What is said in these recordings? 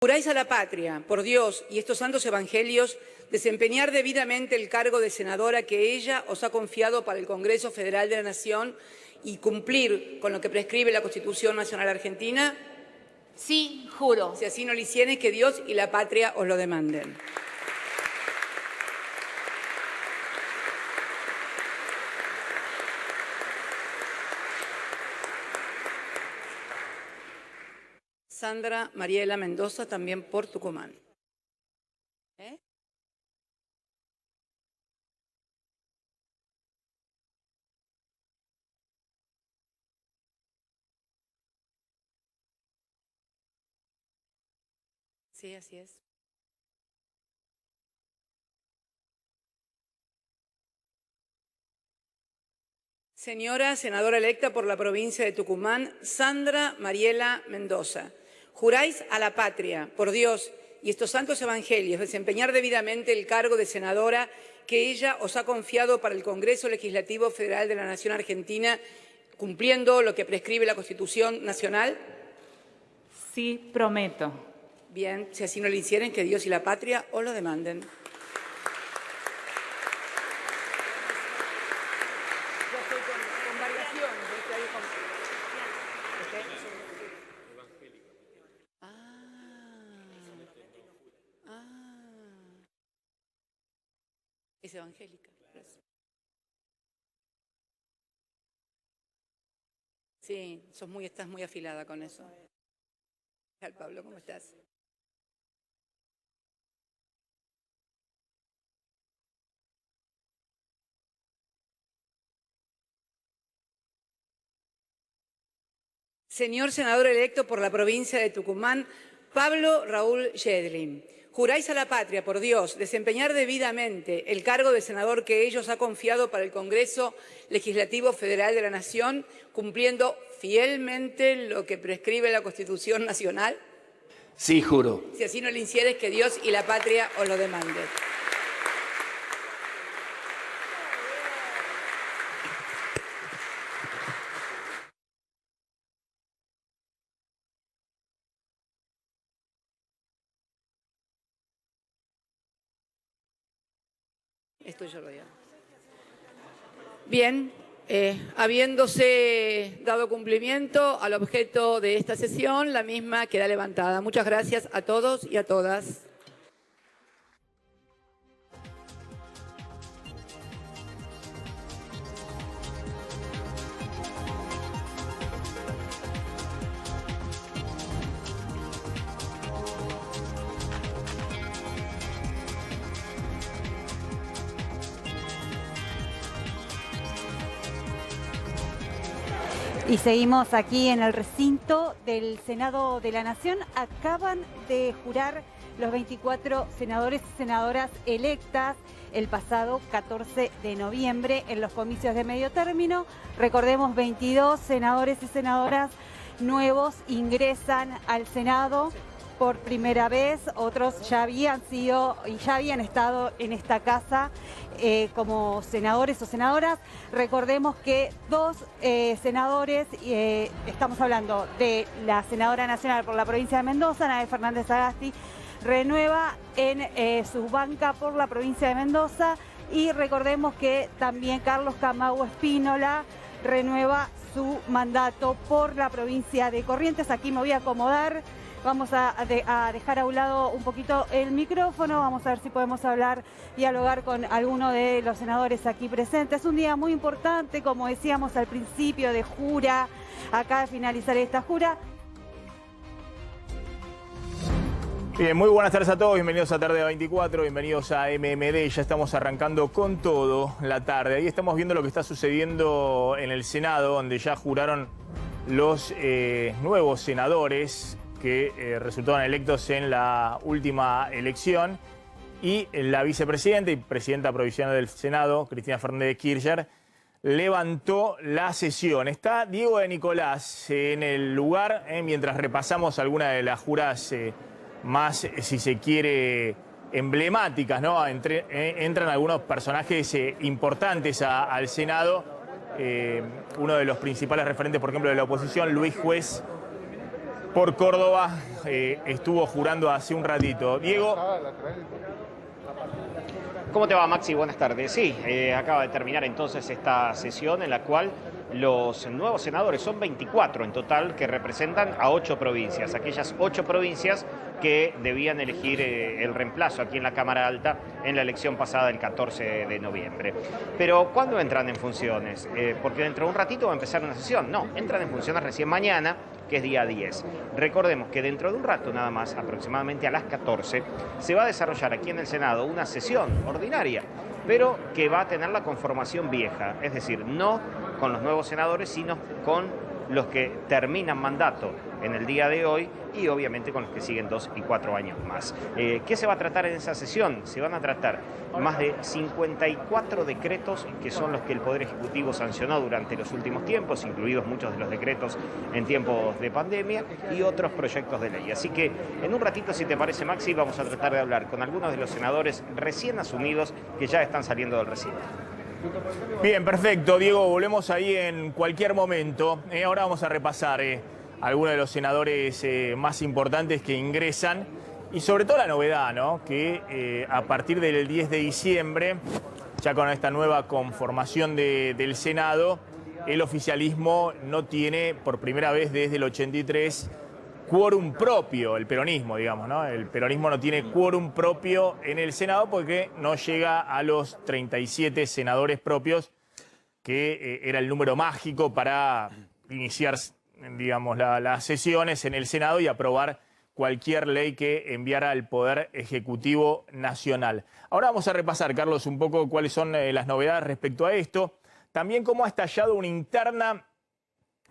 Juráis a la patria, por Dios y estos santos evangelios, desempeñar debidamente el cargo de senadora que ella os ha confiado para el Congreso Federal de la Nación y cumplir con lo que prescribe la Constitución Nacional Argentina. Sí, juro. Si así no lo hiciereis, que Dios y la patria os lo demanden. Sandra Mariela Mendoza, también por Tucumán. Sí, así es. Señora senadora electa por la provincia de Tucumán, Sandra Mariela Mendoza, juráis a la patria, por Dios y estos santos evangelios, desempeñar debidamente el cargo de senadora que ella os ha confiado para el Congreso Legislativo Federal de la Nación Argentina, cumpliendo lo que prescribe la Constitución Nacional. Sí, prometo. Bien, si así no lo hicieren, que Dios y la patria os lo demanden. Es evangélica. Sí, estás muy afilada con eso. ¿Qué tal, Pablo? ¿Cómo estás? Señor senador electo por la provincia de Tucumán, Pablo Raúl Yedlin, juráis a la patria, por Dios, desempeñar debidamente el cargo de senador que ellos ha confiado para el Congreso Legislativo Federal de la Nación, cumpliendo fielmente lo que prescribe la Constitución Nacional. Sí, juro. Si así no lo hicieres, que Dios y la patria os lo demanden. Esto yo lo digo. Bien, habiéndose dado cumplimiento al objeto de esta sesión, la misma queda levantada. Muchas gracias a todos y a todas. Y seguimos aquí en el recinto del Senado de la Nación. Acaban de jurar los 24 senadores y senadoras electas el pasado 14 de noviembre en los comicios de medio término. Recordemos, 22 senadores y senadoras nuevos ingresan al Senado por primera vez. Otros ya habían sido y ya habían estado en esta casa como senadores o senadoras. Recordemos que dos senadores, estamos hablando de la senadora nacional por la provincia de Mendoza, Nae Fernández Agasti, renueva en su banca por la provincia de Mendoza, y recordemos que también Carlos Camagüe Espínola renueva su mandato por la provincia de Corrientes. Aquí me voy a acomodar. Vamos a dejar a un lado un poquito el micrófono, vamos a ver si podemos dialogar con alguno de los senadores aquí presentes. Es un día muy importante, como decíamos al principio, de jura, acá de finalizar esta jura. Bien, muy buenas tardes a todos, bienvenidos a Tarde 24, bienvenidos a MMD, ya estamos arrancando con todo la tarde. Ahí estamos viendo lo que está sucediendo en el Senado, donde ya juraron los nuevos senadores que resultaron electos en la última elección, y la vicepresidenta y presidenta provisional del Senado, Cristina Fernández de Kirchner, levantó la sesión. Está Diego de Nicolás en el lugar, mientras repasamos algunas de las juras más, si se quiere, emblemáticas, ¿no? Entran algunos personajes importantes al Senado. Uno de los principales referentes, por ejemplo, de la oposición, Luis Juez, por Córdoba, estuvo jurando hace un ratito. Diego. ¿Cómo te va, Maxi? Buenas tardes. Sí, acaba de terminar entonces esta sesión en la cual los nuevos senadores, son 24 en total, que representan a 8 provincias, aquellas 8 provincias que debían elegir el reemplazo aquí en la Cámara Alta en la elección pasada el 14 de noviembre. Pero ¿cuándo entran en funciones? Porque dentro de un ratito va a empezar una sesión. No, entran en funciones recién mañana, que es día 10. Recordemos que dentro de un rato nada más, aproximadamente a las 14, se va a desarrollar aquí en el Senado una sesión ordinaria, pero que va a tener la conformación vieja, es decir, no con los nuevos senadores, sino con los que terminan mandato en el día de hoy y obviamente con los que siguen 2 y 4 años más. ¿Qué se va a tratar en esa sesión? Se van a tratar más de 54 decretos que son los que el Poder Ejecutivo sancionó durante los últimos tiempos, incluidos muchos de los decretos en tiempos de pandemia y otros proyectos de ley. Así que en un ratito, si te parece, Maxi, vamos a tratar de hablar con algunos de los senadores recién asumidos que ya están saliendo del recinto. Bien, perfecto. Diego, volvemos ahí en cualquier momento. Ahora vamos a repasar algunos de los senadores más importantes que ingresan y sobre todo la novedad, ¿no? Que a partir del 10 de diciembre, ya con esta nueva conformación del Senado, el oficialismo no tiene por primera vez desde el 83 quórum propio, el peronismo, digamos, ¿no? El peronismo no tiene quórum propio en el Senado porque no llega a los 37 senadores propios, que era el número mágico para iniciar, digamos, las sesiones en el Senado y aprobar cualquier ley que enviara al Poder Ejecutivo Nacional. Ahora vamos a repasar, Carlos, un poco cuáles son las novedades respecto a esto. También cómo ha estallado una interna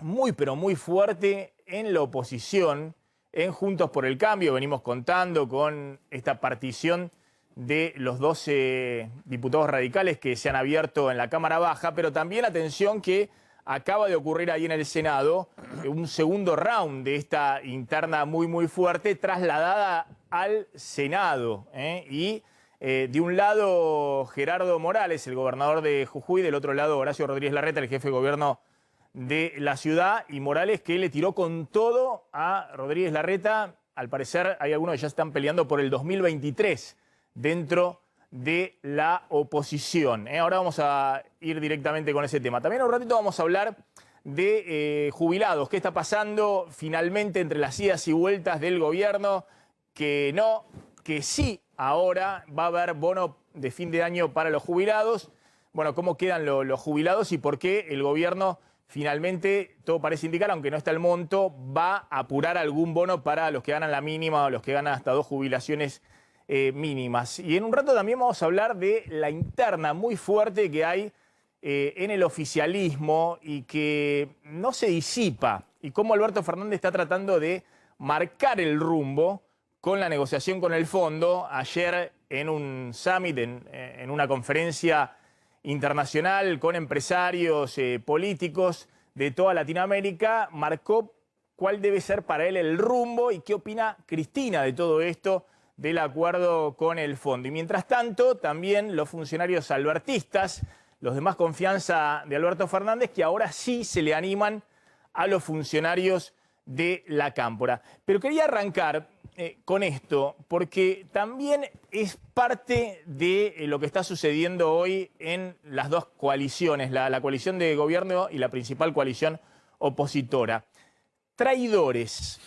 muy, pero muy fuerte en la oposición, en Juntos por el Cambio. Venimos contando con esta partición de los 12 diputados radicales que se han abierto en la Cámara Baja, pero también atención que acaba de ocurrir ahí en el Senado un segundo round de esta interna muy, muy fuerte, trasladada al Senado. Y de un lado Gerardo Morales, el gobernador de Jujuy, del otro lado Horacio Rodríguez Larreta, el jefe de gobierno de la ciudad, y Morales que le tiró con todo a Rodríguez Larreta. Al parecer hay algunos que ya están peleando por el 2023 dentro de la oposición. Ahora vamos a ir directamente con ese tema. También un ratito vamos a hablar de jubilados. ¿Qué está pasando finalmente entre las idas y vueltas del gobierno? Que no, que sí, ahora va a haber bono de fin de año para los jubilados. Bueno, ¿cómo quedan los jubilados y por qué el gobierno finalmente, todo parece indicar, aunque no está el monto, va a apurar algún bono para los que ganan la mínima o los que ganan hasta 2 jubilaciones mínimas? Y en un rato también vamos a hablar de la interna muy fuerte que hay en el oficialismo y que no se disipa, y cómo Alberto Fernández está tratando de marcar el rumbo con la negociación con el fondo. Ayer en un summit, en una conferencia internacional con empresarios políticos de toda Latinoamérica, marcó cuál debe ser para él el rumbo y qué opina Cristina de todo esto, del acuerdo con el fondo. Y mientras tanto, también los funcionarios albertistas, los de más confianza de Alberto Fernández, que ahora sí se le animan a los funcionarios de la Cámpora. Pero quería arrancar con esto, porque también es parte de lo que está sucediendo hoy en las dos coaliciones, la coalición de gobierno y la principal coalición opositora. Traidores.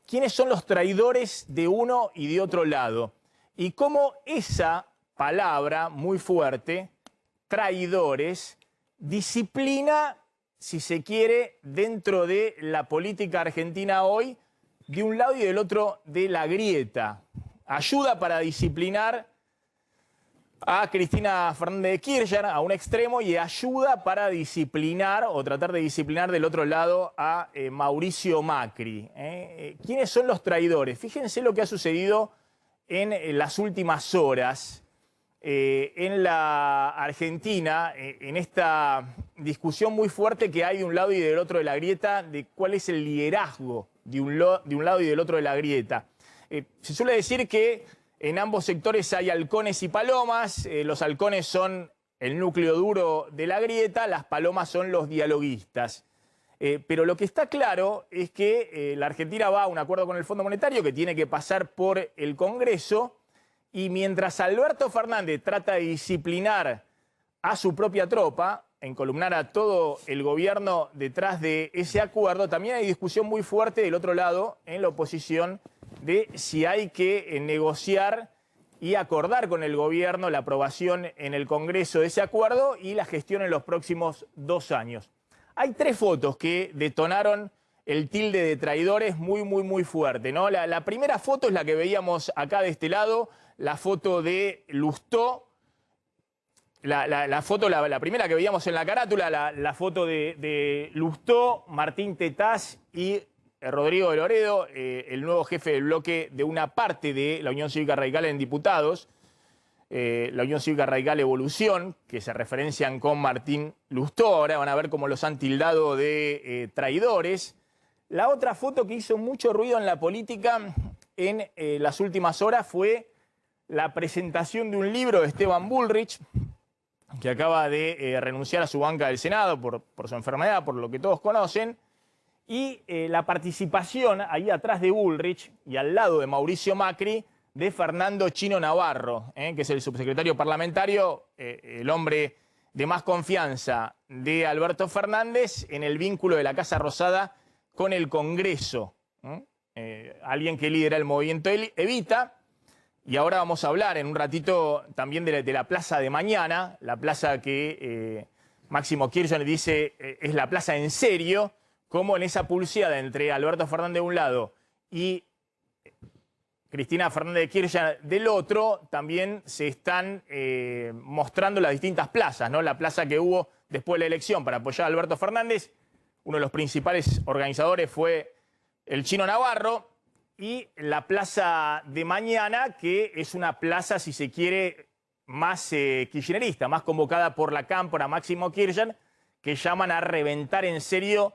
¿Quiénes son los traidores de uno y de otro lado? Y cómo esa palabra muy fuerte, traidores, disciplina, si se quiere, dentro de la política argentina hoy, de un lado y del otro de la grieta. Ayuda para disciplinar a Cristina Fernández de Kirchner a un extremo y ayuda para disciplinar o tratar de disciplinar del otro lado a Mauricio Macri. ¿Quiénes son los traidores? Fíjense lo que ha sucedido en las últimas horas en la Argentina, en esta discusión muy fuerte que hay de un lado y del otro de la grieta, de cuál es el liderazgo de un lado y del otro de la grieta. Se suele decir que en ambos sectores hay halcones y palomas. Los halcones son el núcleo duro de la grieta, las palomas son los dialoguistas. Pero lo que está claro es que la Argentina va a un acuerdo con el Fondo Monetario que tiene que pasar por el Congreso, y mientras Alberto Fernández trata de disciplinar a su propia tropa, encolumnar a todo el gobierno detrás de ese acuerdo, también hay discusión muy fuerte del otro lado, en la oposición, de si hay que negociar y acordar con el gobierno la aprobación en el Congreso de ese acuerdo y la gestión en los próximos 2 años. Hay 3 fotos que detonaron el tilde de traidores muy fuerte, ¿no? La primera foto es la que veíamos acá de este lado, la foto de Lustó. La primera que veíamos en la carátula, la foto de Lustó, Martín Tetaz y Rodrigo de Loredo, el nuevo jefe del bloque de una parte de la Unión Cívica Radical en diputados, la Unión Cívica Radical Evolución, que se referencian con Martín Lustó. Ahora van a ver cómo los han tildado de traidores. La otra foto que hizo mucho ruido en la política en las últimas horas fue la presentación de un libro de Esteban Bullrich, que acaba de renunciar a su banca del Senado por su enfermedad, por lo que todos conocen, y la participación ahí atrás de Bullrich y al lado de Mauricio Macri de Fernando Chino Navarro, que es el subsecretario parlamentario, el hombre de más confianza de Alberto Fernández en el vínculo de la Casa Rosada con el Congreso. Alguien que lidera el movimiento Evita. Y ahora vamos a hablar en un ratito también de la plaza de mañana, la plaza que Máximo Kirchner dice es la plaza en serio, como en esa pulseada entre Alberto Fernández de un lado y Cristina Fernández de Kirchner del otro, también se están mostrando las distintas plazas, ¿no? La plaza que hubo después de la elección para apoyar a Alberto Fernández, uno de los principales organizadores fue el Chino Navarro, y la plaza de mañana, que es una plaza, si se quiere, más kirchnerista, más convocada por la cámpora Máximo Kirchner, que llaman a reventar en serio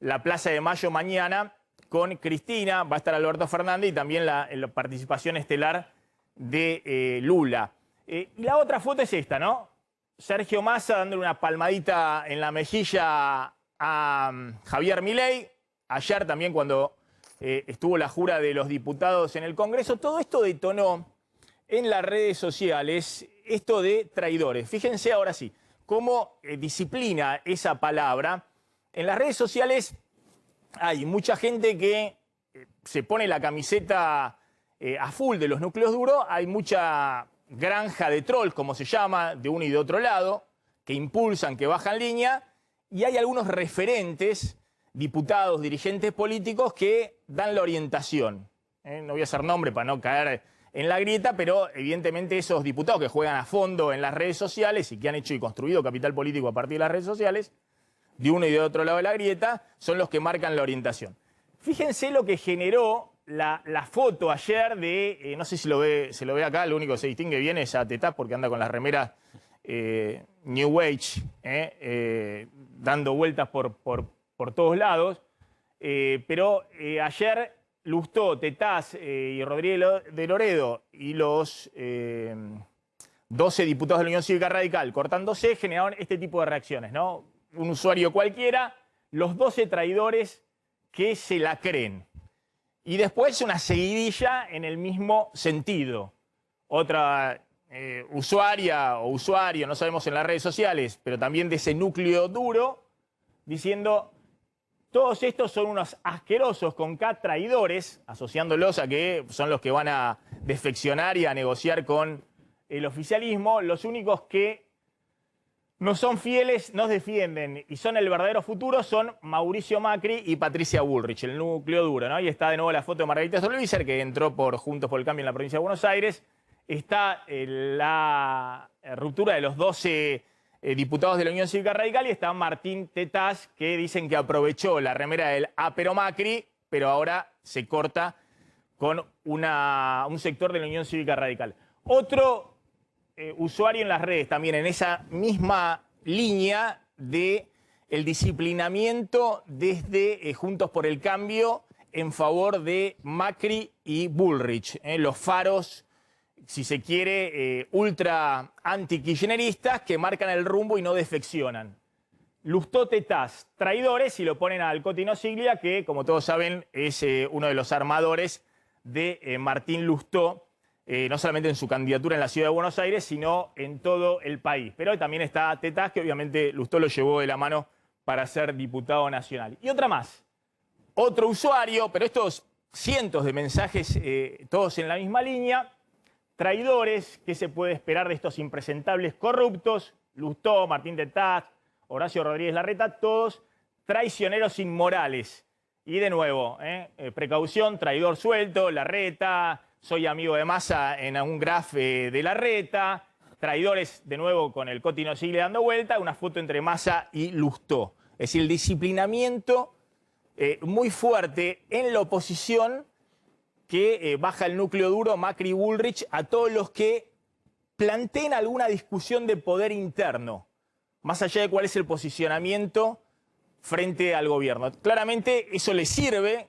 la Plaza de Mayo mañana con Cristina. Va a estar Alberto Fernández y también la participación estelar de Lula. Y la otra foto es esta, ¿no? Sergio Massa dándole una palmadita en la mejilla a Javier Milei. Ayer también cuando estuvo la jura de los diputados en el Congreso. Todo esto detonó en las redes sociales esto de traidores. Fíjense ahora sí, cómo disciplina esa palabra. En las redes sociales hay mucha gente que se pone la camiseta a full de los núcleos duros. Hay mucha granja de trolls, como se llama, de uno y de otro lado, que impulsan, que bajan línea. Y hay algunos referentes, diputados, dirigentes políticos que dan la orientación. No voy a hacer nombre para no caer en la grieta, pero evidentemente esos diputados que juegan a fondo en las redes sociales y que han hecho y construido capital político a partir de las redes sociales, de uno y de otro lado de la grieta, son los que marcan la orientación. Fíjense lo que generó la foto ayer de, no sé si se lo ve acá, lo único que se distingue bien es a Tetaz porque anda con las remeras New Age, dando vueltas por todos lados, pero ayer Lustó, Tetaz y Rodrigo de Loredo y los 12 diputados de la Unión Cívica Radical cortándose generaron este tipo de reacciones, ¿no? Un usuario cualquiera, los 12 traidores que se la creen. Y después una seguidilla en el mismo sentido. Otra usuaria o usuario, no sabemos en las redes sociales, pero también de ese núcleo duro, diciendo: todos estos son unos asquerosos con K traidores, asociándolos a que son los que van a defeccionar y a negociar con el oficialismo. Los únicos que no son fieles, nos defienden y son el verdadero futuro son Mauricio Macri y Patricia Bullrich, el núcleo duro, ¿no? Y está de nuevo la foto de Margarita Stolbizer, que entró por Juntos por el Cambio en la provincia de Buenos Aires. Está la ruptura de los 12 diputados de la Unión Cívica Radical y está Martín Tetaz, que dicen que aprovechó la remera del pero Macri, pero ahora se corta con un sector de la Unión Cívica Radical. Otro usuario en las redes también en esa misma línea de el disciplinamiento desde Juntos por el Cambio en favor de Macri y Bullrich, los faros, si se quiere, ultra anti-kirchneristas que marcan el rumbo y no defeccionan. Lustó Tetaz, traidores, y lo ponen al Coti Nosiglia, que como todos saben es uno de los armadores de Martín Lustó, no solamente en su candidatura en la ciudad de Buenos Aires, sino en todo el país. Pero también está Tetaz, que obviamente Lustó lo llevó de la mano para ser diputado nacional. Y otra más, otro usuario, pero estos cientos de mensajes, todos en la misma línea. Traidores, ¿qué se puede esperar de estos impresentables corruptos? Lustó, Martín Tetaz, Horacio Rodríguez Larreta, todos traicioneros inmorales. Y de nuevo, precaución, traidor suelto, Larreta, soy amigo de Massa en un graf de Larreta, traidores de nuevo con el Coti Nosiglia dando vuelta, una foto entre Massa y Lustó. Es decir, el disciplinamiento muy fuerte en la oposición que baja el núcleo duro Macri y Bullrich a todos los que planteen alguna discusión de poder interno, más allá de cuál es el posicionamiento frente al gobierno. Claramente eso le sirve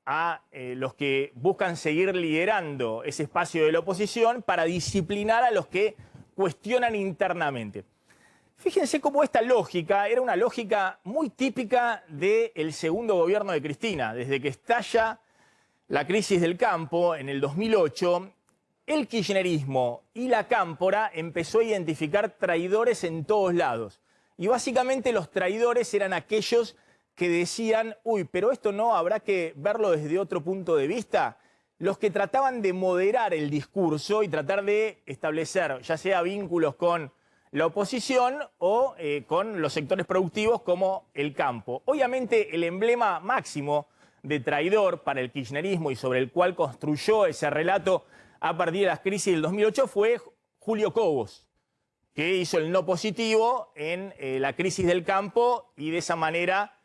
a los que buscan seguir liderando ese espacio de la oposición para disciplinar a los que cuestionan internamente. Fíjense cómo esta lógica era una lógica muy típica del segundo gobierno de Cristina. Desde que estalla la crisis del campo en el 2008, el kirchnerismo y la cámpora empezó a identificar traidores en todos lados. Y básicamente los traidores eran aquellos que decían, uy, pero esto no, habrá que verlo desde otro punto de vista. Los que trataban de moderar el discurso y tratar de establecer ya sea vínculos con la oposición o con los sectores productivos como el campo. Obviamente el emblema máximo de traidor para el kirchnerismo y sobre el cual construyó ese relato a partir de las crisis del 2008 fue Julio Cobos, que hizo el no positivo en la crisis del campo y de esa manera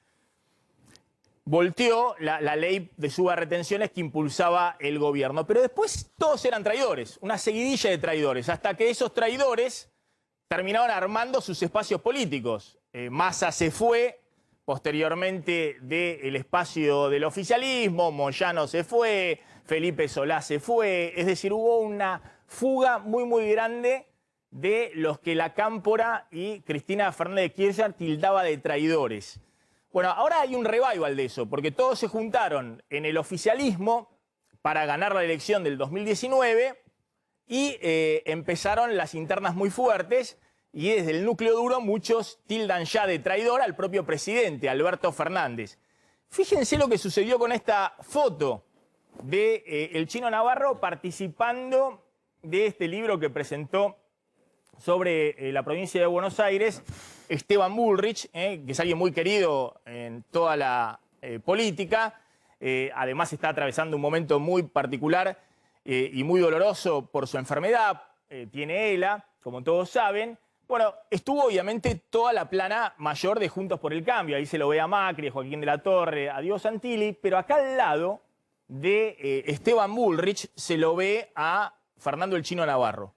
volteó la ley de subretenciones que impulsaba el gobierno. Pero después todos eran traidores, una seguidilla de traidores, hasta que esos traidores terminaron armando sus espacios políticos. Massa se fue posteriormente del espacio del oficialismo, Moyano se fue, Felipe Solá se fue, es decir, hubo una fuga muy grande de los que la cámpora y Cristina Fernández de Kirchner tildaba de traidores. Bueno, ahora hay un revival de eso, porque todos se juntaron en el oficialismo para ganar la elección del 2019 y empezaron las internas muy fuertes y desde el núcleo duro muchos tildan ya de traidor al propio presidente, Alberto Fernández. Fíjense lo que sucedió con esta foto de el Chino Navarro participando de este libro que presentó sobre la provincia de Buenos Aires, Esteban Bullrich, que es alguien muy querido en toda la política. Además está atravesando un momento muy particular y muy doloroso por su enfermedad. Tiene ELA, como todos saben. Bueno, estuvo obviamente toda la plana mayor de Juntos por el Cambio. Ahí se lo ve a Macri, a Joaquín de la Torre, a Diego Santilli. Pero acá al lado de Esteban Bullrich se lo ve a Fernando el Chino Navarro.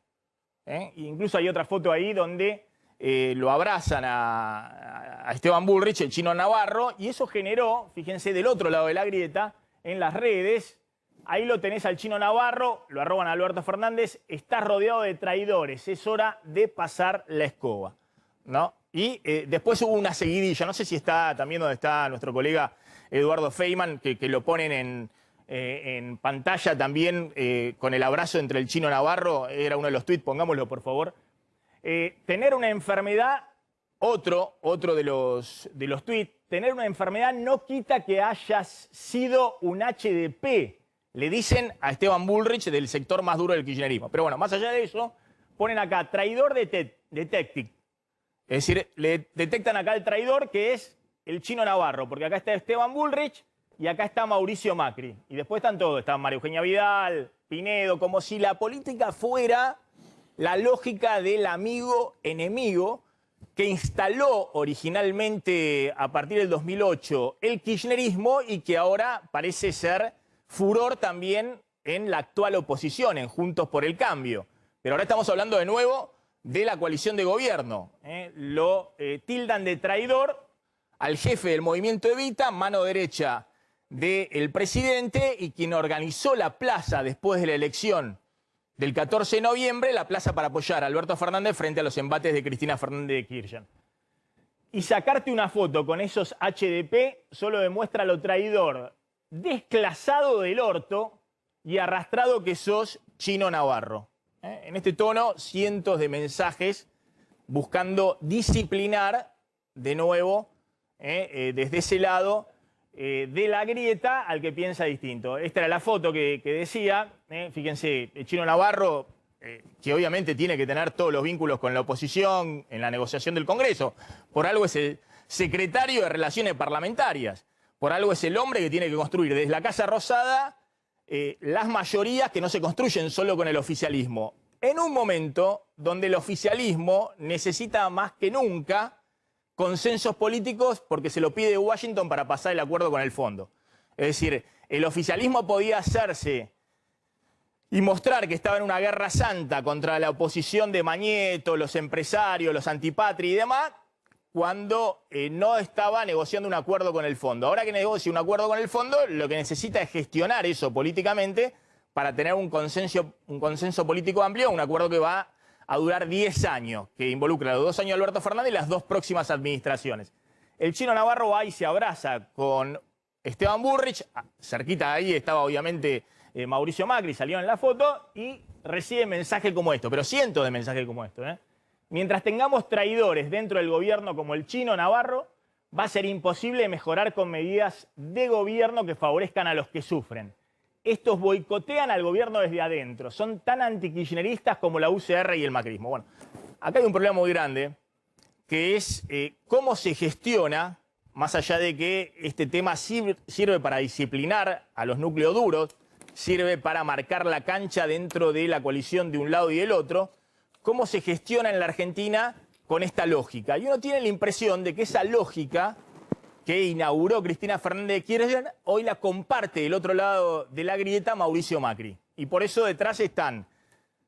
Incluso hay otra foto ahí donde lo abrazan a Esteban Bullrich, el Chino Navarro, y eso generó, fíjense, del otro lado de la grieta, en las redes, ahí lo tenés al Chino Navarro, lo arroban a Alberto Fernández, está rodeado de traidores, es hora de pasar la escoba, ¿no? Y después hubo una seguidilla, no sé si está también donde está nuestro colega Eduardo Feynman, que lo ponen en pantalla también con el abrazo entre el Chino Navarro, era uno de los tuits, pongámoslo por favor. Tener una enfermedad, otro de los tuits, tener una enfermedad no quita que hayas sido un HDP, le dicen a Esteban Bullrich del sector más duro del kirchnerismo. Pero bueno, más allá de eso, ponen acá traidor detective. Es decir, le detectan acá el traidor que es el Chino Navarro, porque acá está Esteban Bullrich y acá está Mauricio Macri. Y después están todos, está María Eugenia Vidal, Pinedo, como si la política fuera la lógica del amigo-enemigo que instaló originalmente a partir del 2008 el kirchnerismo y que ahora parece ser furor también en la actual oposición, en Juntos por el Cambio. Pero ahora estamos hablando de nuevo de la coalición de gobierno. Lo tildan de traidor al jefe del movimiento Evita, mano derecha del presidente y quien organizó la plaza después de la elección del 14 de noviembre, la plaza para apoyar a Alberto Fernández frente a los embates de Cristina Fernández de Kirchner. Y sacarte una foto con esos HDP solo demuestra lo traidor, desclasado del orto y arrastrado que sos Chino Navarro. En este tono, cientos de mensajes buscando disciplinar de nuevo desde ese lado de la grieta al que piensa distinto. Esta era la foto que decía, fíjense, el Chino Navarro, que obviamente tiene que tener todos los vínculos con la oposición en la negociación del Congreso. Por algo es el secretario de Relaciones Parlamentarias. Por algo es el hombre que tiene que construir desde la Casa Rosada las mayorías que no se construyen solo con el oficialismo. En un momento donde el oficialismo necesita más que nunca consensos políticos porque se lo pide Washington para pasar el acuerdo con el fondo. Es decir, el oficialismo podía hacerse y mostrar que estaba en una guerra santa contra la oposición de Mañeto, los empresarios, los antipatria y demás, cuando no estaba negociando un acuerdo con el fondo. Ahora que negocia un acuerdo con el fondo, lo que necesita es gestionar eso políticamente para tener un consenso político amplio, un acuerdo que va a durar 10 años, que involucra los 2 años de Alberto Fernández y las 2 próximas administraciones. El Chino Navarro va y se abraza con Esteban Bullrich, cerquita de ahí estaba obviamente Mauricio Macri, salió en la foto, y recibe mensajes como esto, pero cientos de mensajes como esto. Mientras tengamos traidores dentro del gobierno como el Chino Navarro, va a ser imposible mejorar con medidas de gobierno que favorezcan a los que sufren. Estos boicotean al gobierno desde adentro, son tan antikirchneristas como la UCR y el macrismo. Bueno, acá hay un problema muy grande, que es cómo se gestiona, más allá de que este tema sirve para disciplinar a los núcleos duros, sirve para marcar la cancha dentro de la coalición de un lado y del otro, cómo se gestiona en la Argentina con esta lógica. Y uno tiene la impresión de que esa lógica que inauguró Cristina Fernández de Kirchner, hoy la comparte del otro lado de la grieta Mauricio Macri. Y por eso detrás están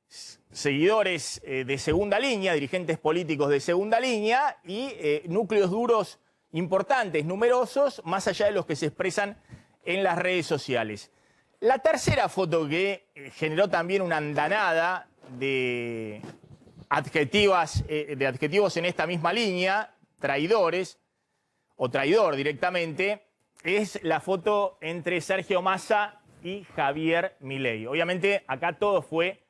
seguidores de segunda línea, dirigentes políticos de segunda línea y núcleos duros importantes, numerosos, más allá de los que se expresan en las redes sociales. La tercera foto que generó también una andanada de adjetivos en esta misma línea, traidores, o traidor directamente, es la foto entre Sergio Massa y Javier Milei. Obviamente acá todo fue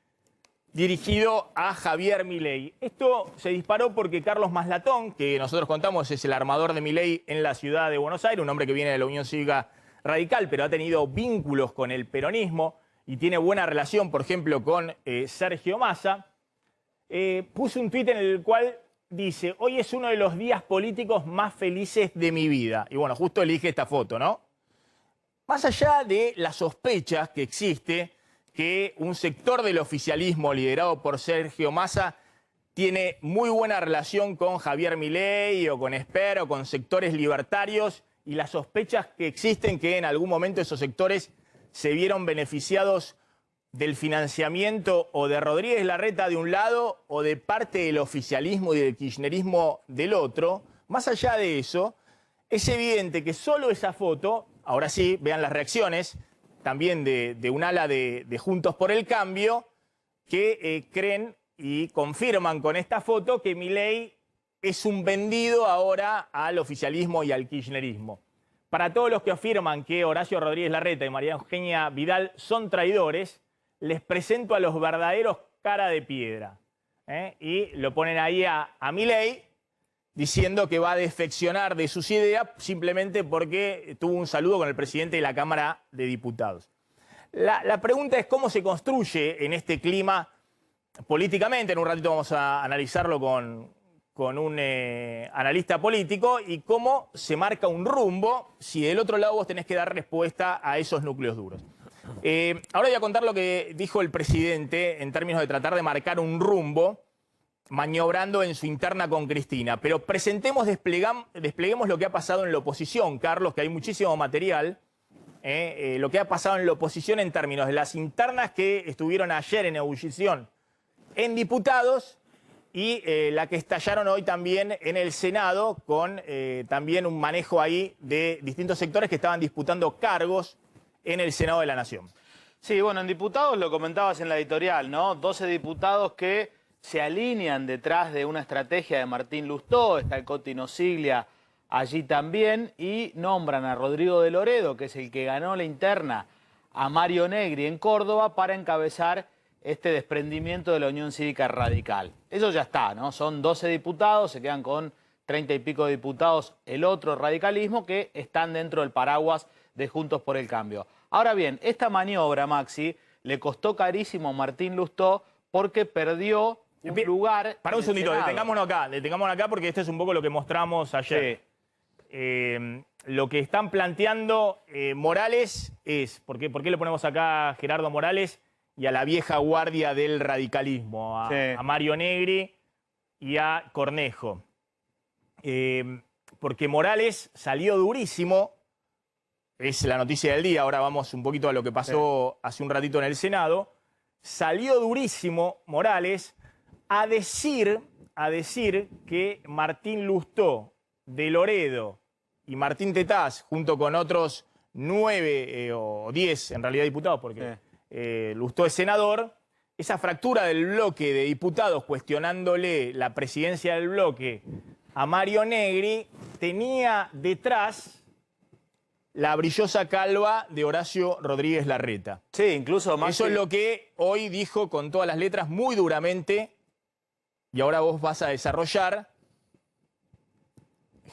dirigido a Javier Milei. Esto se disparó porque Carlos Maslatón, que nosotros contamos es el armador de Milei en la ciudad de Buenos Aires, un hombre que viene de la Unión Cívica Radical, pero ha tenido vínculos con el peronismo y tiene buena relación, por ejemplo, con Sergio Massa, puso un tuit en el cual dice: hoy es uno de los días políticos más felices de mi vida. Y bueno, justo elige esta foto, ¿no? Más allá de las sospechas que existe que un sector del oficialismo liderado por Sergio Massa tiene muy buena relación con Javier Milei o con Esper o con sectores libertarios, y las sospechas que existen que en algún momento esos sectores se vieron beneficiados del financiamiento o de Rodríguez Larreta de un lado o de parte del oficialismo y del kirchnerismo del otro, más allá de eso, es evidente que solo esa foto, ahora sí, vean las reacciones, también de un ala de Juntos por el Cambio, que creen y confirman con esta foto que Milei es un vendido ahora al oficialismo y al kirchnerismo. Para todos los que afirman que Horacio Rodríguez Larreta y María Eugenia Vidal son traidores, les presento a los verdaderos cara de piedra. Y lo ponen ahí a Milei diciendo que va a defeccionar de sus ideas simplemente porque tuvo un saludo con el presidente de la Cámara de Diputados. La pregunta es cómo se construye en este clima políticamente. En un ratito vamos a analizarlo con un analista político, y cómo se marca un rumbo si del otro lado vos tenés que dar respuesta a esos núcleos duros. Ahora voy a contar lo que dijo el presidente en términos de tratar de marcar un rumbo, maniobrando en su interna con Cristina. Pero despleguemos lo que ha pasado en la oposición, Carlos, que hay muchísimo material. Lo que ha pasado en la oposición en términos de las internas que estuvieron ayer en ebullición en diputados y la que estallaron hoy también en el Senado, con también un manejo ahí de distintos sectores que estaban disputando cargos en el Senado de la Nación. Sí, bueno, en diputados lo comentabas en la editorial, ¿no? 12 diputados que se alinean detrás de una estrategia de Martín Lustó, está el Coti Nosiglia allí también, y nombran a Rodrigo de Loredo, que es el que ganó la interna, a Mario Negri en Córdoba para encabezar este desprendimiento de la Unión Cívica Radical. Eso ya está, ¿no? Son 12 diputados, se quedan con 30 y pico diputados el otro radicalismo que están dentro del paraguas de Juntos por el Cambio. Ahora bien, esta maniobra, Maxi, le costó carísimo a Martín Lustó porque perdió un lugar. Para un segundito, detengámonos acá porque esto es un poco lo que mostramos ayer. Sí. Lo que están planteando Morales es, ¿por qué le ponemos acá a Gerardo Morales y a la vieja guardia del radicalismo, a Mario Negri y a Cornejo? Porque Morales salió durísimo, es la noticia del día, ahora vamos un poquito a lo que pasó hace un ratito en el Senado, salió durísimo Morales a decir que Martín Lustó, de Loredo y Martín Tetaz, junto con otros 9 o 10 en realidad diputados, porque Lustó es senador, esa fractura del bloque de diputados cuestionándole la presidencia del bloque a Mario Negri tenía detrás la brillosa calva de Horacio Rodríguez Larreta. Sí, incluso más. Eso es lo que hoy dijo con todas las letras muy duramente, y ahora vos vas a desarrollar,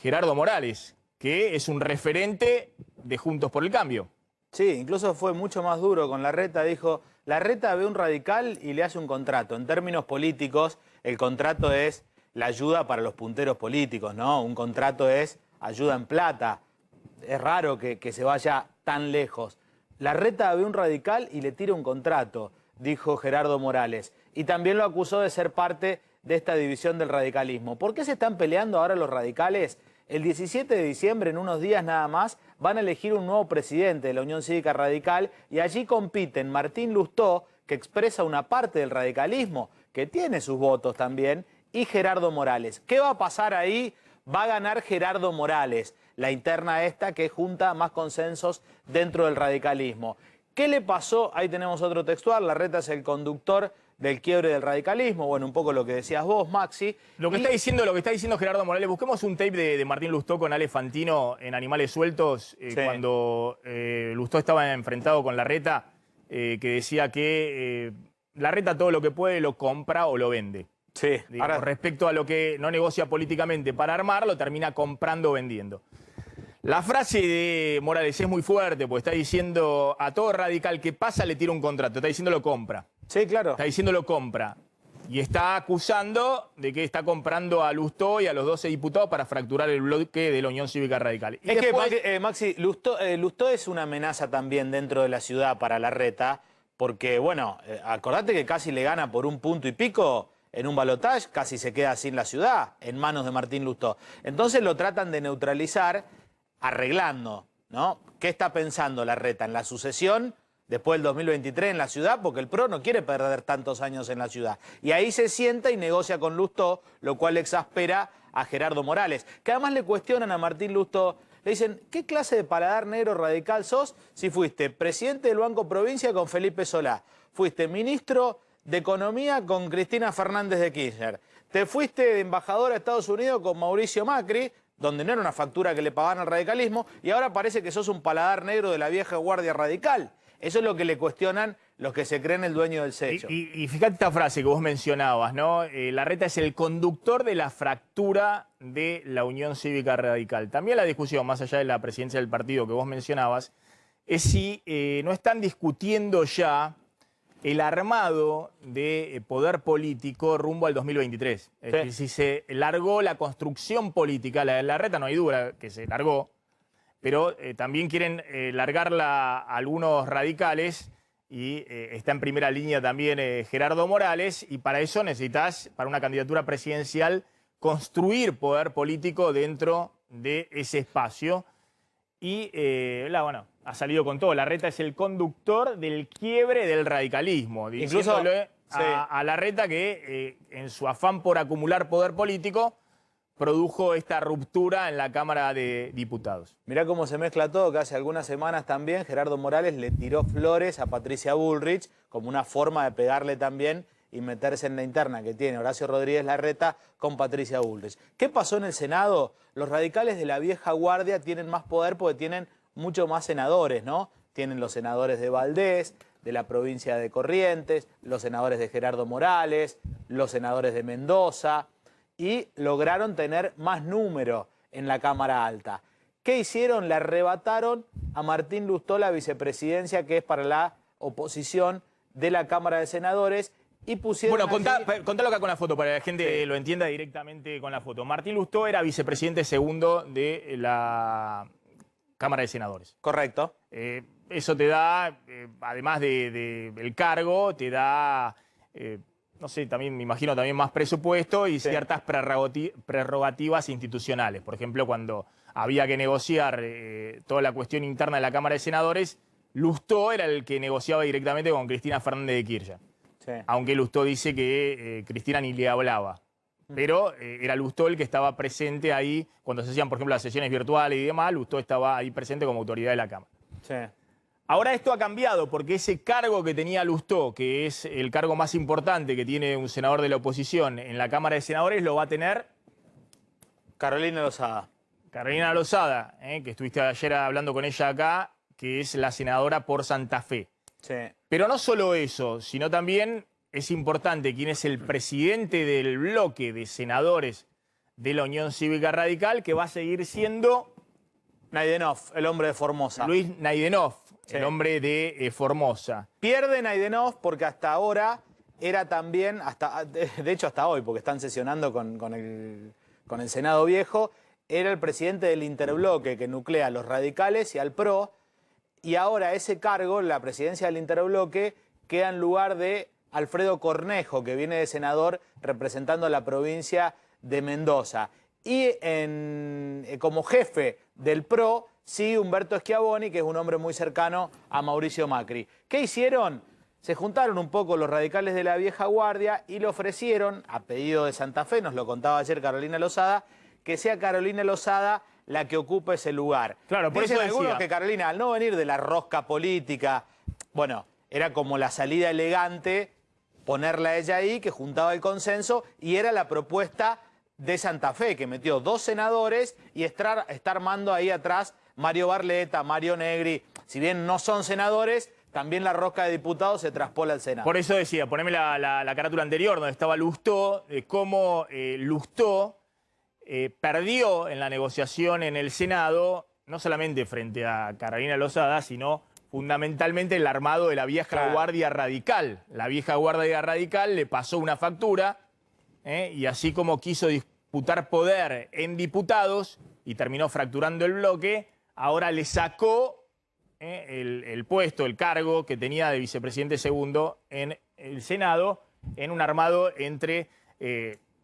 Gerardo Morales, que es un referente de Juntos por el Cambio. Sí, incluso fue mucho más duro con Larreta. Dijo, Larreta ve un radical y le hace un contrato. En términos políticos, el contrato es la ayuda para los punteros políticos, ¿no? Un contrato es ayuda en plata. Es raro que se vaya tan lejos. Larreta ve un radical y le tira un contrato, dijo Gerardo Morales. Y también lo acusó de ser parte de esta división del radicalismo. ¿Por qué se están peleando ahora los radicales? El 17 de diciembre, en unos días nada más, van a elegir un nuevo presidente de la Unión Cívica Radical y allí compiten Martín Lustó, que expresa una parte del radicalismo, que tiene sus votos también, y Gerardo Morales. ¿Qué va a pasar ahí? Va a ganar Gerardo Morales, la interna esta que junta más consensos dentro del radicalismo. ¿Qué le pasó? Ahí tenemos otro textual, Larreta es el conductor del quiebre del radicalismo, bueno, un poco lo que decías vos, Maxi. Lo que está diciendo Gerardo Morales, busquemos un tape de Martín Lustó con Ale Fantino en Animales Sueltos, cuando Lustó estaba enfrentado con Larreta, que decía que Larreta todo lo que puede lo compra o lo vende. Sí. Digamos, respecto a lo que no negocia políticamente para armar, lo termina comprando o vendiendo. La frase de Morales es muy fuerte, porque está diciendo a todo radical que pasa le tira un contrato, está diciendo lo compra. Sí, claro. Está diciendo lo compra. Y está acusando de que está comprando a Lustó y a los 12 diputados para fracturar el bloque de la Unión Cívica Radical. Y es después... que, Maxi, Lustó es una amenaza también dentro de la ciudad para Larreta, porque, bueno, acordate que casi le gana por un punto y pico en un balotaje, casi se queda sin la ciudad en manos de Martín Lustó. Entonces lo tratan de neutralizar arreglando, ¿no? ¿Qué está pensando Larreta? ¿En la sucesión después del 2023 en la ciudad? Porque el PRO no quiere perder tantos años en la ciudad. Y ahí se sienta y negocia con Lustó, lo cual exaspera a Gerardo Morales, que además le cuestionan a Martín Lustó. Le dicen, ¿qué clase de paladar negro radical sos si fuiste presidente del Banco Provincia con Felipe Solá? Fuiste ministro de Economía con Cristina Fernández de Kirchner. Te fuiste de embajador a Estados Unidos con Mauricio Macri, donde no era una factura que le pagaban al radicalismo, y ahora parece que sos un paladar negro de la vieja guardia radical. Eso es lo que le cuestionan los que se creen el dueño del sello. Y fíjate esta frase que vos mencionabas, ¿no? Larreta es el conductor de la fractura de la Unión Cívica Radical. También la discusión, más allá de la presidencia del partido que vos mencionabas, es si no están discutiendo ya el armado de poder político rumbo al 2023. Es decir, si se largó la construcción política, la de Larreta no hay duda que se largó, pero también quieren largarla a algunos radicales y está en primera línea también Gerardo Morales, y para eso necesitas, para una candidatura presidencial, construir poder político dentro de ese espacio. Y, bueno, ha salido con todo. Larreta es el conductor del quiebre del radicalismo. Incluso a Larreta que en su afán por acumular poder político produjo esta ruptura en la Cámara de Diputados. Mirá cómo se mezcla todo, que hace algunas semanas también Gerardo Morales le tiró flores a Patricia Bullrich como una forma de pegarle también y meterse en la interna que tiene Horacio Rodríguez Larreta con Patricia Bullrich. ¿Qué pasó en el Senado? Los radicales de la vieja guardia tienen más poder porque tienen mucho más senadores, ¿no? Tienen los senadores de Valdés, de la provincia de Corrientes, los senadores de Gerardo Morales, los senadores de Mendoza, y lograron tener más número en la Cámara Alta. ¿Qué hicieron? Le arrebataron a Martín Lustó la vicepresidencia, que es para la oposición de la Cámara de Senadores, y pusieron... Bueno, contalo acá con la foto para que la gente lo entienda directamente con la foto. Martín Lustó era vicepresidente segundo de la Cámara de Senadores. Correcto. Eso te da, además del cargo, te da, no sé, también me imagino también más presupuesto y ciertas prerrogativas institucionales. Por ejemplo, cuando había que negociar toda la cuestión interna de la Cámara de Senadores, Lustó era el que negociaba directamente con Cristina Fernández de Kirchner. Sí. Aunque Lustó dice que Cristina ni le hablaba. Pero era Lustó el que estaba presente ahí cuando se hacían, por ejemplo, las sesiones virtuales y demás. Lustó estaba ahí presente como autoridad de la Cámara. Sí. Ahora esto ha cambiado porque ese cargo que tenía Lustó, que es el cargo más importante que tiene un senador de la oposición en la Cámara de Senadores, lo va a tener Carolina Lozada. Carolina Lozada, que estuviste ayer hablando con ella acá, que es la senadora por Santa Fe. Sí. Pero no solo eso, sino también es importante quién es el presidente del bloque de senadores de la Unión Cívica Radical, que va a seguir siendo Naidenov, el hombre de Formosa. Luis Naidenov, el hombre de Formosa. Pierde Naidenov porque hasta ahora era también, de hecho hasta hoy, porque están sesionando con el Senado Viejo, era el presidente del interbloque que nuclea a los radicales y al PRO, y ahora ese cargo, la presidencia del interbloque, queda en lugar de Alfredo Cornejo, que viene de senador representando a la provincia de Mendoza. Y como jefe del PRO sigue Humberto Schiavoni, que es un hombre muy cercano a Mauricio Macri. ¿Qué hicieron? Se juntaron un poco los radicales de la vieja guardia y le ofrecieron, a pedido de Santa Fe, nos lo contaba ayer Carolina Lozada, que sea Carolina Lozada la que ocupe ese lugar. Claro, por eso dicen algunos decía que Carolina, al no venir de la rosca política, bueno, era como la salida elegante ponerla a ella ahí, que juntaba el consenso, y era la propuesta de Santa Fe, que metió 2 senadores y está armando ahí atrás Mario Barletta, Mario Negri. Si bien no son senadores, también la rosca de diputados se traspola al Senado. Por eso decía, poneme la carátula anterior, donde estaba Lustó, cómo Lustó perdió en la negociación en el Senado, no solamente frente a Carolina Lozada, sino fundamentalmente el armado de la vieja guardia radical. La vieja guardia radical le pasó una factura, y así como quiso disputar poder en diputados y terminó fracturando el bloque, ahora le sacó el puesto, el cargo que tenía de vicepresidente segundo en el Senado, en un armado entre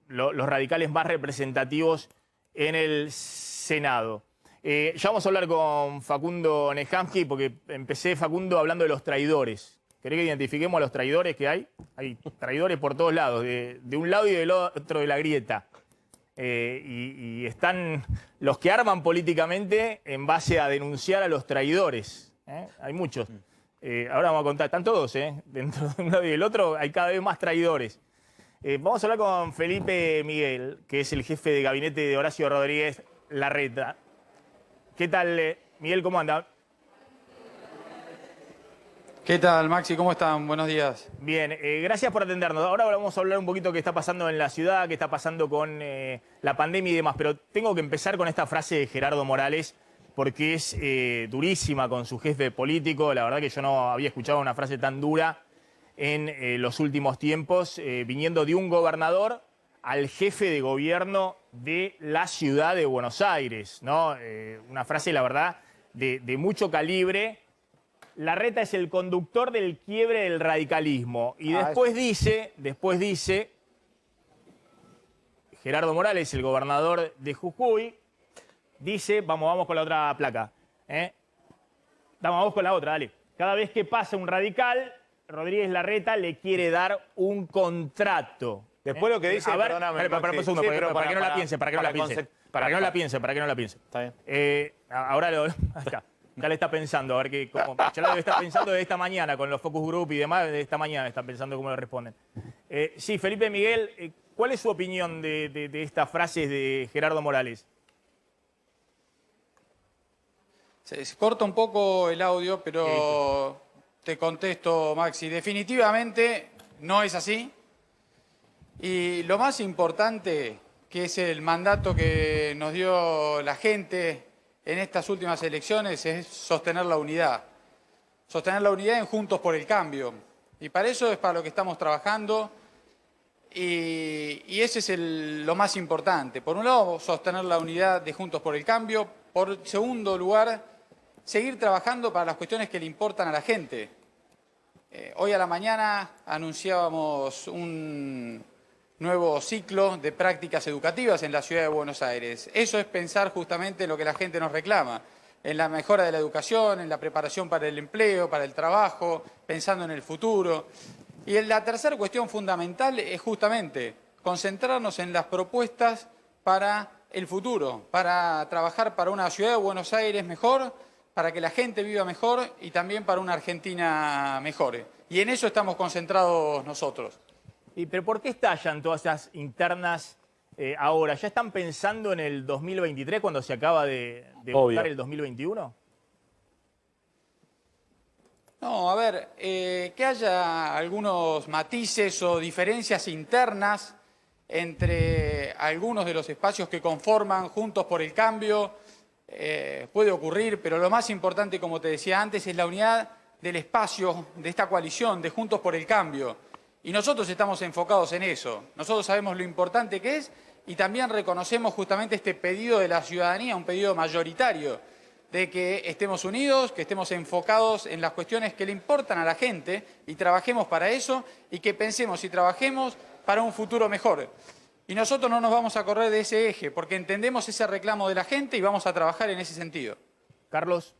los radicales más representativos en el Senado. Ya vamos a hablar con Facundo Nejamsky, porque empecé, Facundo, hablando de los traidores. ¿Querés que identifiquemos a los traidores que hay? Hay traidores por todos lados, de un lado y del otro de la grieta. Y están los que arman políticamente en base a denunciar a los traidores. Hay muchos. Ahora vamos a contar, están todos, dentro de un lado y del otro hay cada vez más traidores. Vamos a hablar con Felipe Miguel, que es el jefe de gabinete de Horacio Rodríguez Larreta. ¿Qué tal, Miguel? ¿Cómo anda? ¿Qué tal, Maxi? ¿Cómo están? Buenos días. Bien, gracias por atendernos. Ahora vamos a hablar un poquito de qué está pasando en la ciudad, qué está pasando con la pandemia y demás, pero tengo que empezar con esta frase de Gerardo Morales, porque es durísima con su jefe político. La verdad que yo no había escuchado una frase tan dura en los últimos tiempos, viniendo de un gobernador al jefe de gobierno de la ciudad de Buenos Aires, ¿no? Una frase, la verdad, de mucho calibre. Larreta es el conductor del quiebre del radicalismo. Y después dice, Gerardo Morales, el gobernador de Jujuy, dice, vamos con la otra placa. Vamos con la otra, dale. Cada vez que pasa un radical, Rodríguez Larreta le quiere dar un contrato. Después lo que dice, perdóname, para un segundo, para que no la piense, para que no la piense. Está bien. Ahora acá. Ya le está pensando, a ver qué, ya lo debe estar pensando de esta mañana con los focus group y demás, de esta mañana están pensando cómo le responden. Sí, Felipe Miguel, ¿cuál es su opinión de estas frases de Gerardo Morales? Se corta un poco el audio, pero te contesto, Maxi. Definitivamente no es así. Y lo más importante, que es el mandato que nos dio la gente en estas últimas elecciones, es sostener la unidad. Sostener la unidad en Juntos por el Cambio. Y para eso es para lo que estamos trabajando. Y ese es lo más importante. Por un lado, sostener la unidad de Juntos por el Cambio. Por segundo lugar, seguir trabajando para las cuestiones que le importan a la gente. Hoy a la mañana anunciábamos un nuevo ciclo de prácticas educativas en la ciudad de Buenos Aires. Eso es pensar justamente en lo que la gente nos reclama, en la mejora de la educación, en la preparación para el empleo, para el trabajo, pensando en el futuro. Y la tercera cuestión fundamental es justamente concentrarnos en las propuestas para el futuro, para trabajar para una ciudad de Buenos Aires mejor, para que la gente viva mejor y también para una Argentina mejor. Y en eso estamos concentrados nosotros. ¿Pero por qué estallan todas esas internas ahora? ¿Ya están pensando en el 2023 cuando se acaba de votar el 2021? No, a ver, que haya algunos matices o diferencias internas entre algunos de los espacios que conforman Juntos por el Cambio, puede ocurrir, pero lo más importante, como te decía antes, es la unidad del espacio de esta coalición de Juntos por el Cambio. Y nosotros estamos enfocados en eso. Nosotros sabemos lo importante que es y también reconocemos justamente este pedido de la ciudadanía, un pedido mayoritario, de que estemos unidos, que estemos enfocados en las cuestiones que le importan a la gente y trabajemos para eso y que pensemos y trabajemos para un futuro mejor. Y nosotros no nos vamos a correr de ese eje porque entendemos ese reclamo de la gente y vamos a trabajar en ese sentido. Carlos.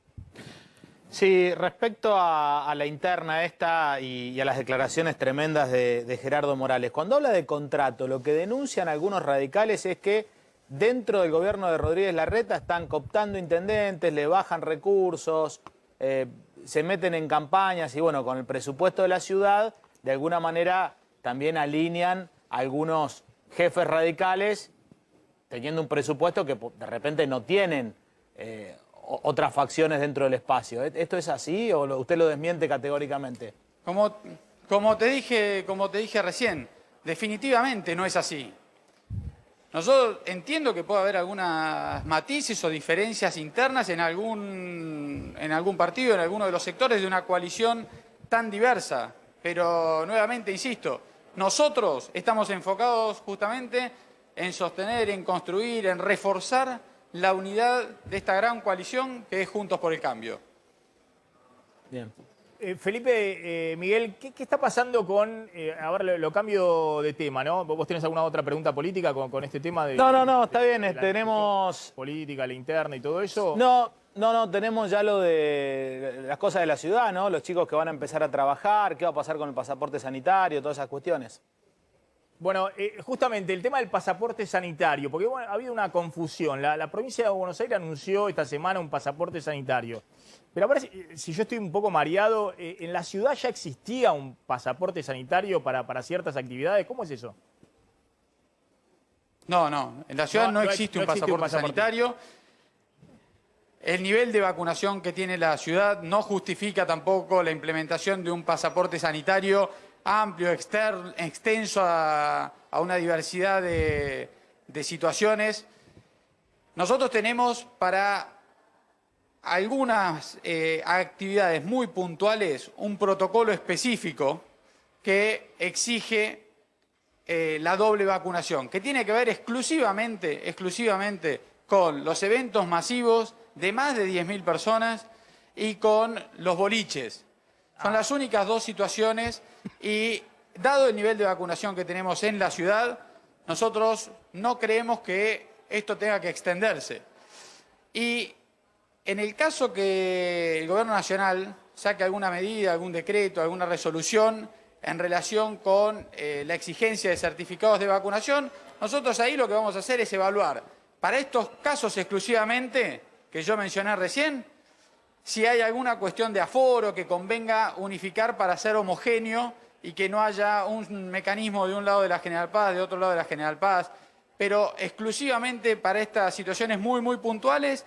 Sí, respecto a la interna esta y a las declaraciones tremendas de Gerardo Morales, cuando habla de contrato, lo que denuncian algunos radicales es que dentro del gobierno de Rodríguez Larreta están cooptando intendentes, le bajan recursos, se meten en campañas y bueno, con el presupuesto de la ciudad, de alguna manera también alinean a algunos jefes radicales teniendo un presupuesto que de repente no tienen otras facciones dentro del espacio. ¿Esto es así o usted lo desmiente categóricamente? Como te dije recién, definitivamente no es así. Nosotros entiendo que puede haber algunas matices o diferencias internas en algún partido, en alguno de los sectores de una coalición tan diversa. Pero nuevamente, insisto, nosotros estamos enfocados justamente en sostener, en construir, en reforzar la unidad de esta gran coalición que es Juntos por el Cambio. Bien. Felipe, Miguel, ¿qué está pasando con, a ver, lo cambio de tema, ¿no? ¿Vos tenés alguna otra pregunta política con este tema? No, está bien, tenemos... Política, la interna y todo eso. No, tenemos ya lo de las cosas de la ciudad, ¿no? Los chicos que van a empezar a trabajar, qué va a pasar con el pasaporte sanitario, todas esas cuestiones. Bueno, justamente el tema del pasaporte sanitario, porque bueno, ha habido una confusión. La provincia de Buenos Aires anunció esta semana un pasaporte sanitario. Pero a ver si yo estoy un poco mareado, ¿en la ciudad ya existía un pasaporte sanitario para ciertas actividades? ¿Cómo es eso? No, en la ciudad no existe un pasaporte sanitario. El nivel de vacunación que tiene la ciudad no justifica tampoco la implementación de un pasaporte sanitario amplio, extenso a una diversidad de situaciones. Nosotros tenemos para algunas actividades muy puntuales un protocolo específico que exige la doble vacunación, que tiene que ver exclusivamente con los eventos masivos de más de 10.000 personas y con los boliches. Son las únicas dos situaciones y, dado el nivel de vacunación que tenemos en la ciudad, nosotros no creemos que esto tenga que extenderse. Y en el caso que el Gobierno Nacional saque alguna medida, algún decreto, alguna resolución en relación con la exigencia de certificados de vacunación, nosotros ahí lo que vamos a hacer es evaluar para estos casos exclusivamente que yo mencioné recién, si hay alguna cuestión de aforo que convenga unificar para ser homogéneo y que no haya un mecanismo de un lado de la General Paz, de otro lado de la General Paz, pero exclusivamente para estas situaciones muy puntuales,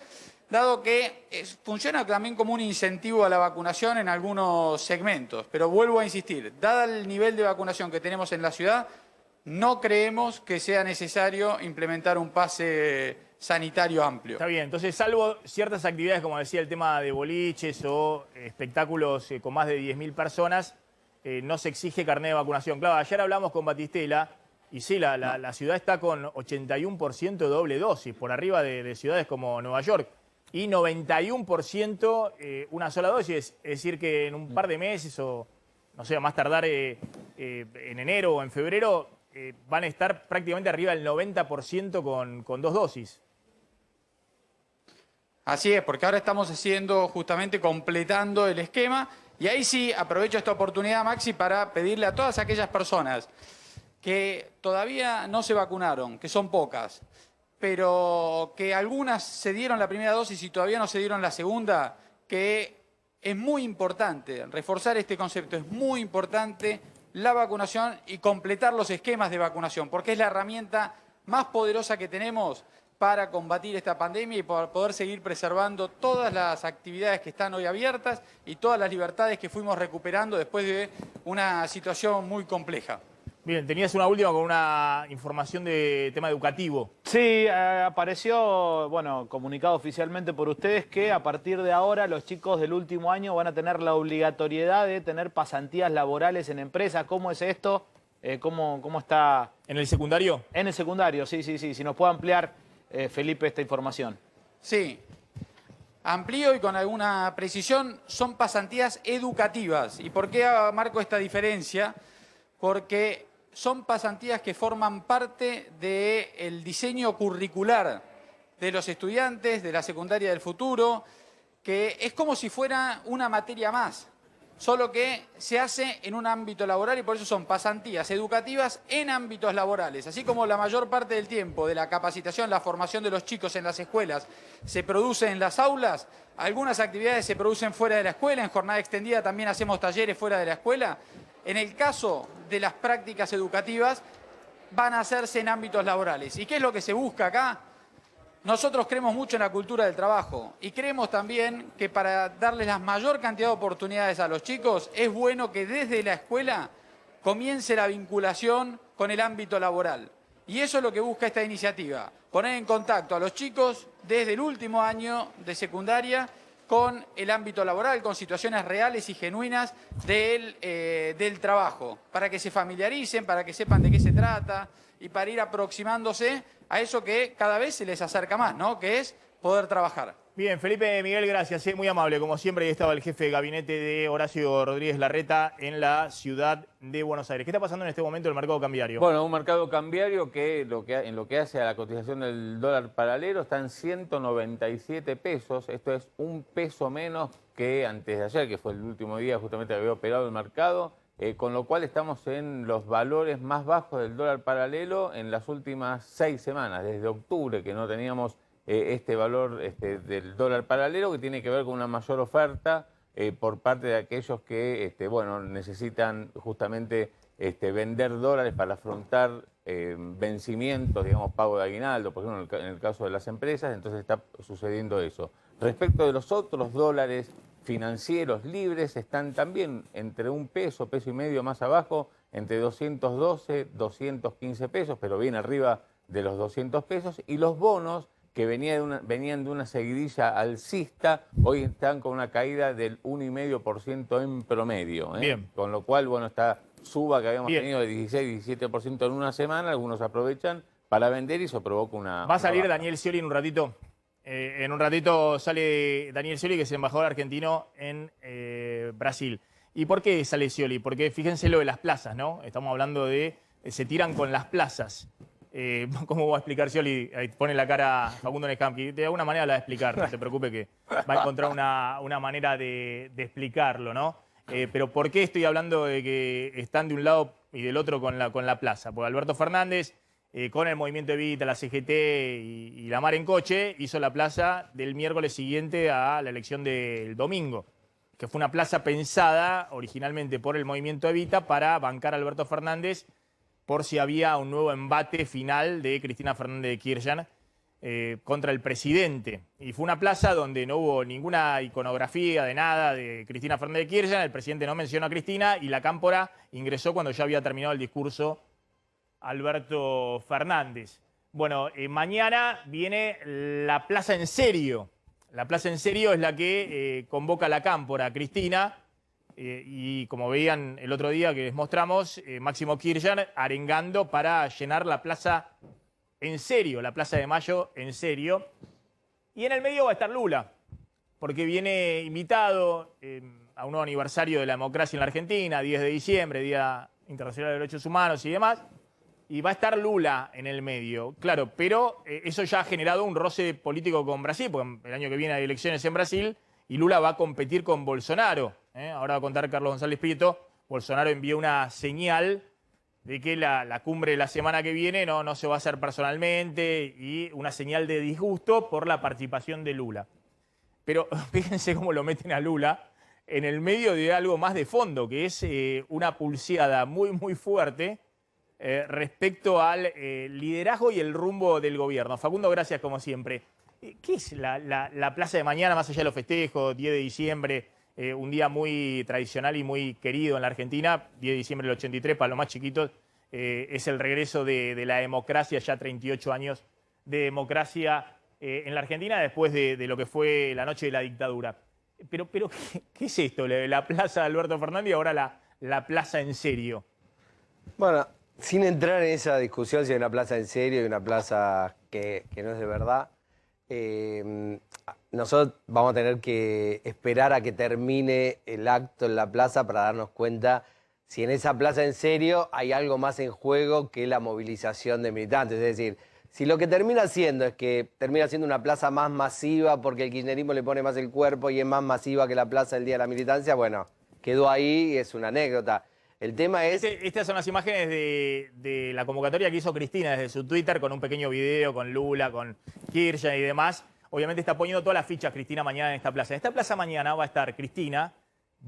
dado que funciona también como un incentivo a la vacunación en algunos segmentos. Pero vuelvo a insistir, dado el nivel de vacunación que tenemos en la ciudad, no creemos que sea necesario implementar un pase sanitario amplio. Está bien, entonces salvo ciertas actividades, como decía el tema de boliches o espectáculos con más de 10.000 personas, no se exige carnet de vacunación. Claro, ayer hablamos con Batistela y sí, la ciudad está con 81% de doble dosis, por arriba de ciudades como Nueva York. Y 91% una sola dosis, es decir que en un par de meses o, no sé, a más tardar en enero o en febrero, van a estar prácticamente arriba del 90% con 2 dosis. Así es, porque ahora estamos haciendo, justamente completando el esquema, y ahí sí aprovecho esta oportunidad, Maxi, para pedirle a todas aquellas personas que todavía no se vacunaron, que son pocas, pero que algunas se dieron la primera dosis y todavía no se dieron la segunda, que es muy importante reforzar este concepto, es muy importante la vacunación y completar los esquemas de vacunación, porque es la herramienta más poderosa que tenemos para combatir esta pandemia y para poder seguir preservando todas las actividades que están hoy abiertas y todas las libertades que fuimos recuperando después de una situación muy compleja. Bien, tenías una última con una información de tema educativo. Sí, apareció, bueno, comunicado oficialmente por ustedes que a partir de ahora los chicos del último año van a tener la obligatoriedad de tener pasantías laborales en empresas. ¿Cómo es esto? ¿Cómo está? ¿En el secundario? En el secundario, sí. Si nos puede ampliar, Felipe, esta información. Sí. Amplío y con alguna precisión, son pasantías educativas. ¿Y por qué marco esta diferencia? Porque son pasantías que forman parte del diseño curricular de los estudiantes de la secundaria del futuro, que es como si fuera una materia más, solo que se hace en un ámbito laboral y por eso son pasantías educativas en ámbitos laborales. Así como la mayor parte del tiempo de la capacitación, la formación de los chicos en las escuelas se produce en las aulas, algunas actividades se producen fuera de la escuela, en jornada extendida también hacemos talleres fuera de la escuela. En el caso de las prácticas educativas, van a hacerse en ámbitos laborales. ¿Y qué es lo que se busca acá? Nosotros creemos mucho en la cultura del trabajo y creemos también que para darles la mayor cantidad de oportunidades a los chicos, es bueno que desde la escuela comience la vinculación con el ámbito laboral. Y eso es lo que busca esta iniciativa, poner en contacto a los chicos desde el último año de secundaria con el ámbito laboral, con situaciones reales y genuinas del trabajo, para que se familiaricen, para que sepan de qué se trata y para ir aproximándose a eso que cada vez se les acerca más, ¿no? Que es poder trabajar. Bien, Felipe Miguel, gracias. Muy amable, como siempre. Ahí estaba el jefe de gabinete de Horacio Rodríguez Larreta en la ciudad de Buenos Aires. ¿Qué está pasando en este momento en el mercado cambiario? Bueno, un mercado cambiario que, en lo que hace a la cotización del dólar paralelo está en 197 pesos. Esto es un peso menos que antes de ayer, que fue el último día justamente que había operado el mercado. Con lo cual estamos en los valores más bajos del dólar paralelo en las últimas 6 semanas, desde octubre que no teníamos este valor del dólar paralelo, que tiene que ver con una mayor oferta por parte de aquellos que necesitan justamente vender dólares para afrontar vencimientos, digamos, pago de aguinaldo, por ejemplo, en el caso de las empresas, entonces está sucediendo eso. Respecto de los otros dólares financieros libres, están también entre un peso, peso y medio más abajo, entre 212, 215 pesos, pero bien arriba de los 200 pesos, y los bonos que venían de una seguidilla alcista, hoy están con una caída del 1,5% en promedio. Bien. Con lo cual, bueno, esta suba que habíamos Bien. tenido de 16, 17% en una semana, algunos aprovechan para vender y eso provoca una... ¿Va a salir una baja. Daniel Scioli en un ratito? En un ratito sale Daniel Scioli, que es el embajador argentino en Brasil. ¿Y por qué sale Scioli? Porque fíjense lo de las plazas, ¿no? Estamos hablando de... se tiran con las plazas. ¿Cómo va a explicar Scioli? Ahí pone la cara Facundo Nescampi. De alguna manera la va a explicar, no te preocupes que va a encontrar una manera de explicarlo, ¿no? Pero ¿por qué estoy hablando de que están de un lado y del otro con la plaza? Porque Alberto Fernández con el movimiento Evita, la CGT y la Mar en Coche, hizo la plaza del miércoles siguiente a la elección del domingo, que fue una plaza pensada originalmente por el movimiento Evita para bancar a Alberto Fernández por si había un nuevo embate final de Cristina Fernández de Kirchner contra el presidente. Y fue una plaza donde no hubo ninguna iconografía de nada de Cristina Fernández de Kirchner, el presidente no mencionó a Cristina y la cámpora ingresó cuando ya había terminado el discurso Alberto Fernández. Bueno, mañana viene la plaza en serio. La plaza en serio es la que convoca la cámpora, Cristina, y como veían el otro día que les mostramos, Máximo Kirchner arengando para llenar la plaza en serio, la Plaza de Mayo en serio. Y en el medio va a estar Lula, porque viene invitado a un nuevo aniversario de la democracia en la Argentina, 10 de diciembre, Día Internacional de Derechos Humanos y demás. Y va a estar Lula en el medio, claro, pero eso ya ha generado un roce político con Brasil, porque el año que viene hay elecciones en Brasil y Lula va a competir con Bolsonaro. Ahora va a contar Carlos González Prieto. Bolsonaro envió una señal de que la cumbre de la semana que viene no se va a hacer personalmente y una señal de disgusto por la participación de Lula. Pero fíjense cómo lo meten a Lula en el medio de algo más de fondo, que es una pulseada muy, muy fuerte respecto al liderazgo y el rumbo del gobierno. Facundo, gracias como siempre. ¿Qué es la plaza de mañana, más allá de los festejos, 10 de diciembre, un día muy tradicional y muy querido en la Argentina, 10 de diciembre del 83, para los más chiquitos, es el regreso de la democracia, ya 38 años de democracia en la Argentina después de lo que fue la noche de la dictadura. Pero ¿qué es esto? La plaza de Alberto Fernández y ahora la plaza en serio. Bueno, sin entrar en esa discusión si hay una plaza en serio y una plaza que no es de verdad, nosotros vamos a tener que esperar a que termine el acto en la plaza para darnos cuenta si en esa plaza en serio hay algo más en juego que la movilización de militantes. Es decir, si lo que termina siendo es que termina siendo una plaza más masiva porque el kirchnerismo le pone más el cuerpo y es más masiva que la plaza del Día de la Militancia, bueno, quedó ahí y es una anécdota. El tema es... Estas son las imágenes de la convocatoria que hizo Cristina desde su Twitter con un pequeño video con Lula, con Kirchner y demás. Obviamente está poniendo todas las fichas Cristina mañana en esta plaza. En esta plaza mañana va a estar Cristina,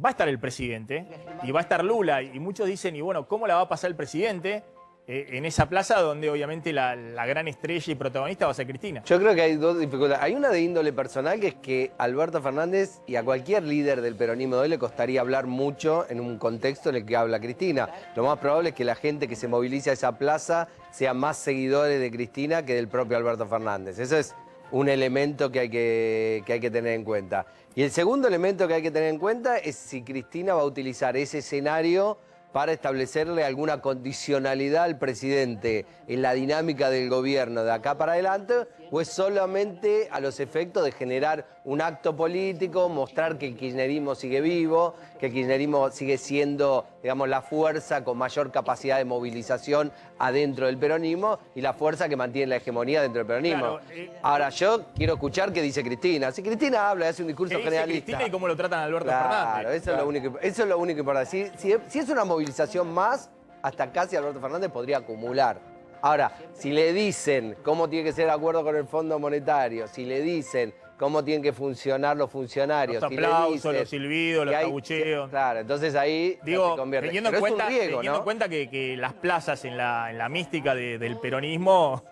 va a estar el presidente y va a estar Lula. Y muchos dicen, y bueno, ¿cómo la va a pasar el presidente en esa plaza donde obviamente la gran estrella y protagonista va a ser Cristina? Yo creo que hay dos dificultades. Hay una de índole personal, que es que Alberto Fernández y a cualquier líder del peronismo de hoy le costaría hablar mucho en un contexto en el que habla Cristina. Lo más probable es que la gente que se moviliza a esa plaza sea más seguidores de Cristina que del propio Alberto Fernández. Eso es un elemento que hay que tener en cuenta. Y el segundo elemento que hay que tener en cuenta es si Cristina va a utilizar ese escenario para establecerle alguna condicionalidad al presidente en la dinámica del gobierno de acá para adelante, o es solamente a los efectos de generar un acto político, mostrar que el kirchnerismo sigue vivo, que el kirchnerismo sigue siendo, digamos, la fuerza con mayor capacidad de movilización adentro del peronismo y la fuerza que mantiene la hegemonía dentro del peronismo. Claro, ahora, yo quiero escuchar qué dice Cristina. Si Cristina habla, hace un discurso generalista. Cristina y cómo lo tratan a Alberto Fernández. Fernández. Eso es lo único importante. Si es una movilización más, hasta casi Alberto Fernández podría acumular. Ahora, si le dicen cómo tiene que ser el acuerdo con el Fondo Monetario, si le dicen cómo tienen que funcionar los funcionarios, los aplausos, los silbidos, los abucheos. Claro, entonces ahí digo, se convierte. teniendo en cuenta que las plazas en la mística del peronismo,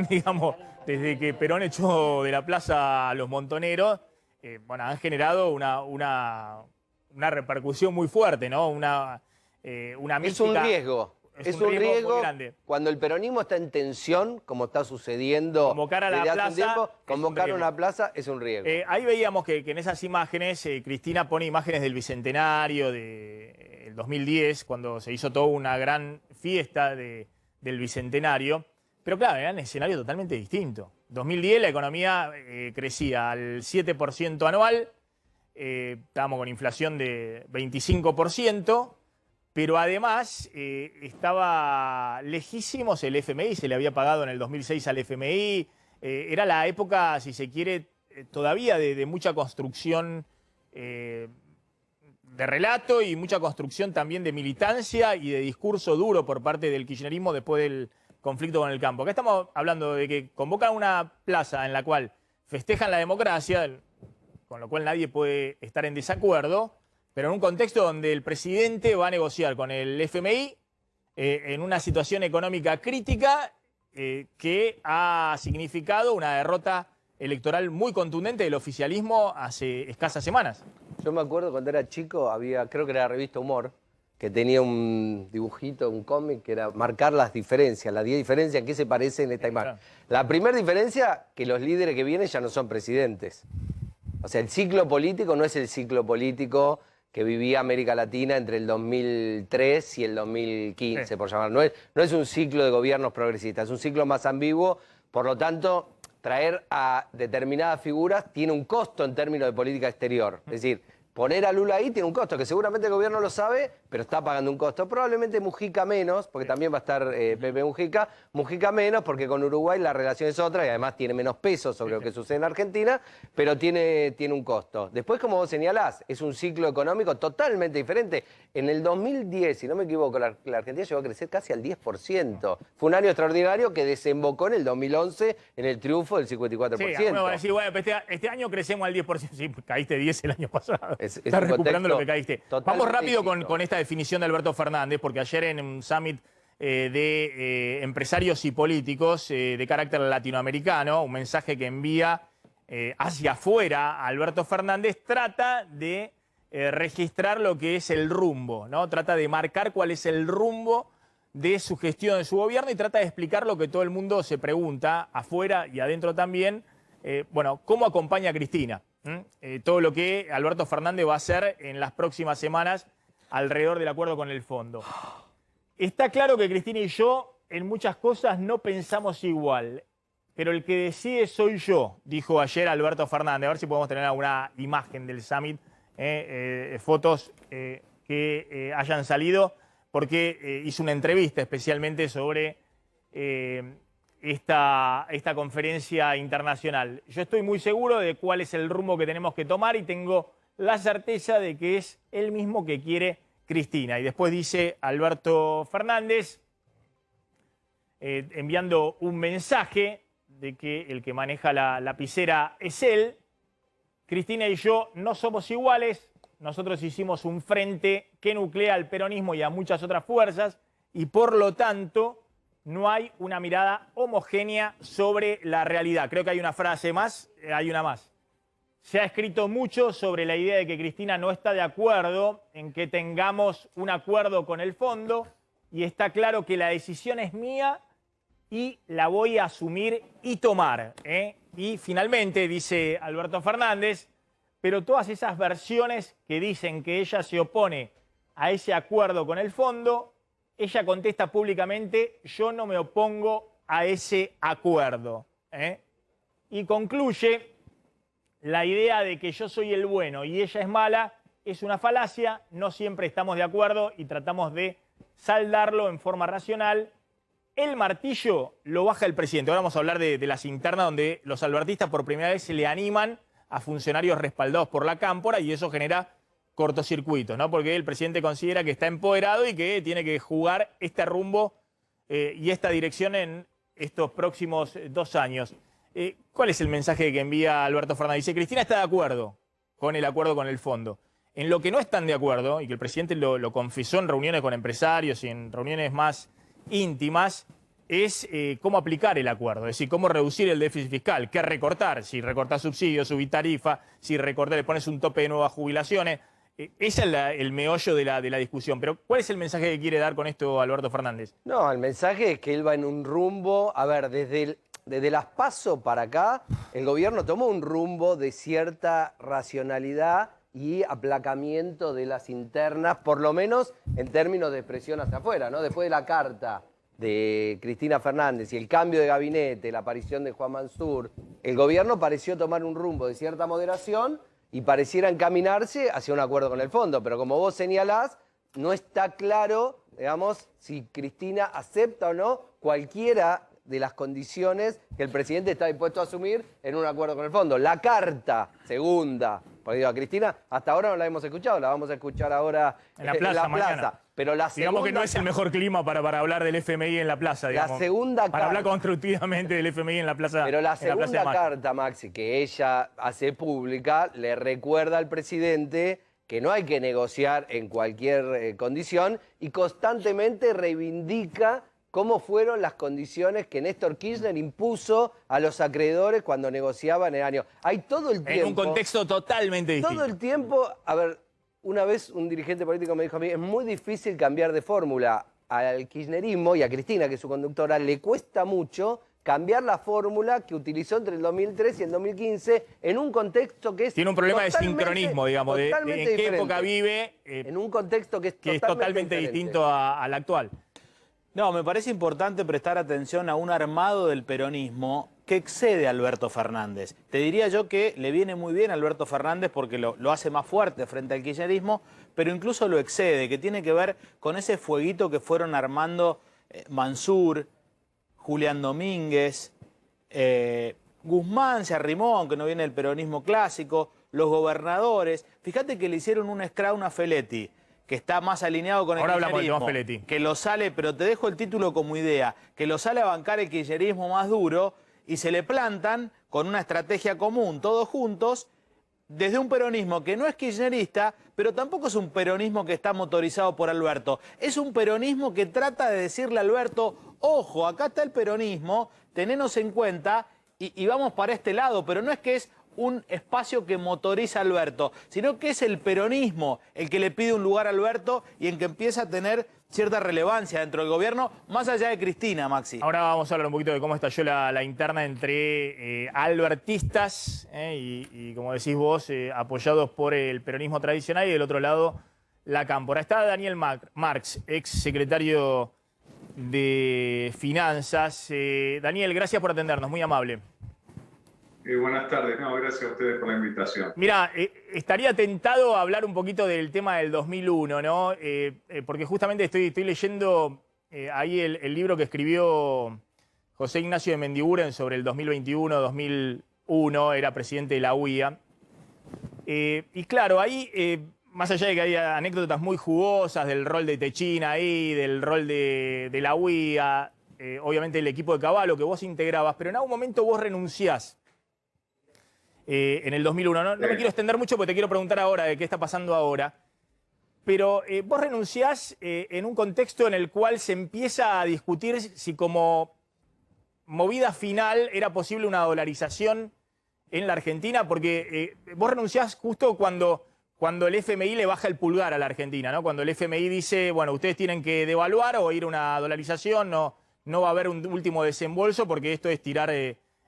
digamos, desde que Perón echó de la plaza a los montoneros, bueno, han generado una repercusión muy fuerte, ¿no? Una mística. Es un riesgo. Es un riesgo muy grande. Cuando el peronismo está en tensión, como está sucediendo convocar a la plaza, hace un tiempo, convocar a una plaza es un riesgo. Ahí veíamos que en esas imágenes, Cristina pone imágenes del Bicentenario del 2010, cuando se hizo toda una gran fiesta del Bicentenario. Pero claro, era un escenario totalmente distinto. 2010 la economía crecía al 7% anual, estábamos con inflación de 25%, pero además estaba lejísimos el FMI, se le había pagado en el 2006 al FMI. Era la época, si se quiere, todavía de mucha construcción de relato y mucha construcción también de militancia y de discurso duro por parte del kirchnerismo después conflicto con el campo. Acá estamos hablando de que convocan una plaza en la cual festejan la democracia, con lo cual nadie puede estar en desacuerdo, pero en un contexto donde el presidente va a negociar con el FMI en una situación económica crítica que ha significado una derrota electoral muy contundente del oficialismo hace escasas semanas. Yo me acuerdo cuando era chico, creo que era la revista Humor, que tenía un dibujito, un cómic, que era marcar las diferencias, las 10 diferencias, ¿en qué se parece en esta imagen? La primera diferencia, que los líderes que vienen ya no son presidentes. O sea, el ciclo político no es el ciclo político que vivía América Latina entre el 2003 y el 2015, por llamarlo. No es un ciclo de gobiernos progresistas, es un ciclo más ambiguo, por lo tanto, traer a determinadas figuras tiene un costo en términos de política exterior. Es decir, poner a Lula ahí tiene un costo, que seguramente el gobierno lo sabe, pero está pagando un costo. Probablemente Mujica menos, porque también va a estar Pepe Mujica. Mujica menos, porque con Uruguay la relación es otra y además tiene menos peso sobre lo que sucede en Argentina, pero tiene un costo. Después, como vos señalás, es un ciclo económico totalmente diferente. En el 2010, si no me equivoco, la Argentina llegó a crecer casi al 10%. Fue un año extraordinario que desembocó en el 2011 en el triunfo del 54%. Sí, uno va a decir, bueno, este año crecemos al 10%. Sí, caíste 10 el año pasado. Es Estás recuperando lo que caíste. Vamos totalmente rápido distinto. con esta definición de Alberto Fernández, porque ayer en un summit de empresarios y políticos de carácter latinoamericano, un mensaje que envía hacia afuera a Alberto Fernández, trata de registrar lo que es el rumbo, ¿no? Trata de marcar cuál es el rumbo de su gestión, de su gobierno, y trata de explicar lo que todo el mundo se pregunta, afuera y adentro también, bueno, ¿cómo acompaña a Cristina? Todo lo que Alberto Fernández va a hacer en las próximas semanas alrededor del acuerdo con el fondo. Está claro que Cristina y yo en muchas cosas no pensamos igual, pero el que decide soy yo, dijo ayer Alberto Fernández. A ver si podemos tener alguna imagen del summit, fotos que hayan salido, porque hizo una entrevista especialmente sobre esta conferencia internacional. Yo estoy muy seguro de cuál es el rumbo que tenemos que tomar y tengo la certeza de que es el mismo que quiere Cristina. Y después dice Alberto Fernández, enviando un mensaje de que el que maneja la lapicera es él. Cristina y yo no somos iguales. Nosotros hicimos un frente que nuclea al peronismo y a muchas otras fuerzas y por lo tanto no hay una mirada homogénea sobre la realidad. Creo que hay una frase más, hay una más. Se ha escrito mucho sobre la idea de que Cristina no está de acuerdo en que tengamos un acuerdo con el fondo y está claro que la decisión es mía y la voy a asumir y tomar. Y finalmente, dice Alberto Fernández, pero todas esas versiones que dicen que ella se opone a ese acuerdo con el fondo, ella contesta públicamente, yo no me opongo a ese acuerdo. Y concluye, la idea de que yo soy el bueno y ella es mala es una falacia, no siempre estamos de acuerdo y tratamos de saldarlo en forma racional. El martillo lo baja el presidente. Ahora vamos a hablar de las internas donde los albertistas por primera vez se le animan a funcionarios respaldados por la Cámpora y eso genera cortocircuitos, ¿no? Porque el presidente considera que está empoderado y que tiene que jugar este rumbo y esta dirección en estos próximos 2 años. ¿Cuál es el mensaje que envía Alberto Fernández? Dice, Cristina está de acuerdo con el acuerdo con el fondo. En lo que no están de acuerdo, y que el presidente lo confesó en reuniones con empresarios y en reuniones más íntimas, es cómo aplicar el acuerdo, es decir, cómo reducir el déficit fiscal, qué recortar, si recortás subsidios, subís tarifa, si recortás, le pones un tope de nuevas jubilaciones. Ese es el meollo de la discusión. Pero ¿cuál es el mensaje que quiere dar con esto Alberto Fernández? No, el mensaje es que él va en un rumbo, a ver, desde las PASO para acá, el gobierno tomó un rumbo de cierta racionalidad y aplacamiento de las internas, por lo menos en términos de expresión hacia afuera, ¿no? Después de la carta de Cristina Fernández y el cambio de gabinete, la aparición de Juan Mansur, el gobierno pareció tomar un rumbo de cierta moderación y pareciera encaminarse hacia un acuerdo con el fondo. Pero como vos señalás, no está claro, digamos, si Cristina acepta o no cualquiera de las condiciones que el presidente está dispuesto a asumir en un acuerdo con el fondo. La carta segunda, porque digo, a Cristina hasta ahora no la hemos escuchado, la vamos a escuchar ahora en la plaza. Pero la digamos que no es el mejor clima para hablar del FMI en la plaza, digamos. La segunda para hablar constructivamente del FMI en la plaza. Pero la en la plaza de segunda Mayo. carta, Maxi, que ella hace pública, le recuerda al presidente que no hay que negociar en cualquier condición y constantemente reivindica cómo fueron las condiciones que Néstor Kirchner impuso a los acreedores cuando negociaban el año. Hay todo el tiempo... En un contexto totalmente distinto. Todo el tiempo... A ver, una vez un dirigente político me dijo a mí, es muy difícil cambiar de fórmula. Al kirchnerismo y a Cristina, que es su conductora, le cuesta mucho cambiar la fórmula que utilizó entre el 2003 y el 2015 en un contexto que es... Tiene un problema de sincronismo, digamos, de en qué época vive, en un contexto que es totalmente distinto al actual. No, me parece importante prestar atención a un armado del peronismo que excede a Alberto Fernández. Te diría yo que le viene muy bien a Alberto Fernández porque lo hace más fuerte frente al kirchnerismo, pero incluso lo excede, que tiene que ver con ese fueguito que fueron armando Mansur, Julián Domínguez, Guzmán se arrimó, aunque no viene del peronismo clásico, los gobernadores. Fíjate que le hicieron un scrum a Feletti, que está más alineado con el Ahora hablamos kirchnerismo, del tema Feletti. que lo sale, pero te dejo el título como idea, que lo sale a bancar el kirchnerismo más duro y se le plantan con una estrategia común, todos juntos, desde un peronismo que no es kirchnerista, pero tampoco es un peronismo que está motorizado por Alberto. Es un peronismo que trata de decirle a Alberto, ojo, acá está el peronismo, tenenos en cuenta y vamos para este lado, pero no es que es un espacio que motoriza a Alberto, sino que es el peronismo el que le pide un lugar a Alberto y en que empieza a tener cierta relevancia dentro del gobierno, más allá de Cristina, Maxi. Ahora vamos a hablar un poquito de cómo estalló la interna entre albertistas y, como decís vos, apoyados por el peronismo tradicional, y del otro lado, la cámpora. Está Daniel Marx, ex secretario de Finanzas. Daniel, gracias por atendernos, muy amable. Buenas tardes, gracias a ustedes por la invitación. Mira, estaría tentado a hablar un poquito del tema del 2001, ¿no? Porque justamente estoy leyendo ahí el libro que escribió José Ignacio de Mendiguren sobre el 2021-2001, era presidente de la UIA. Y claro, ahí, más allá de que hay anécdotas muy jugosas del rol de Techín ahí, del rol de la UIA, obviamente el equipo de Cavallo que vos integrabas, pero en algún momento vos renunciás. En el 2001. No me quiero extender mucho porque te quiero preguntar ahora de qué está pasando ahora. Pero vos renunciás en un contexto en el cual se empieza a discutir si como movida final era posible una dolarización en la Argentina, porque vos renunciás justo cuando el FMI le baja el pulgar a la Argentina, ¿no? Cuando el FMI dice, bueno, ustedes tienen que devaluar o ir a una dolarización, no va a haber un último desembolso porque esto es tirar...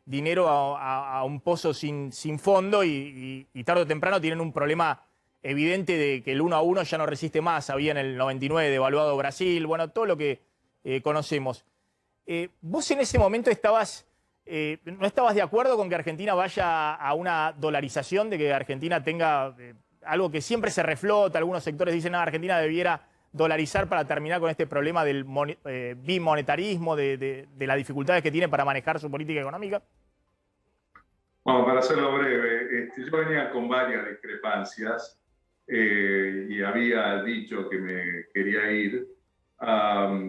dinero a un pozo sin fondo y tarde o temprano tienen un problema evidente de que el 1-1 ya no resiste más. Había en el 99 devaluado Brasil, bueno, todo lo que conocemos. ¿Vos en ese momento no estabas de acuerdo con que Argentina vaya a una dolarización, de que Argentina tenga algo que siempre se reflota? Algunos sectores dicen que Argentina debiera dolarizar para terminar con este problema del bimonetarismo, de las dificultades que tiene para manejar su política económica? Bueno, para hacerlo breve, yo venía con varias discrepancias y había dicho que me quería ir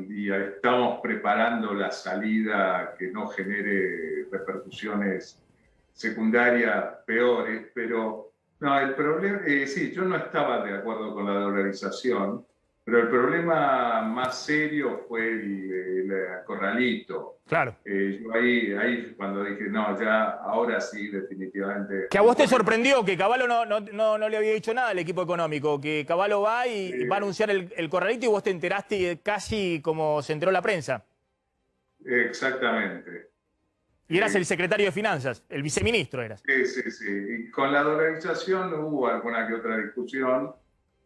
y estamos preparando la salida que no genere repercusiones secundarias peores, pero no, el problema, sí, yo no estaba de acuerdo con la dolarización. Pero el problema más serio fue el corralito. Claro. Yo ahí cuando dije, no, ya, ahora sí, definitivamente. Que a vos te sorprendió que Cavallo no le había dicho nada al equipo económico, que Cavallo va y va a anunciar el corralito y vos te enteraste casi como se enteró la prensa. Exactamente. Y eras el secretario de Finanzas, el viceministro eras. Sí. Y con la dolarización hubo alguna que otra discusión.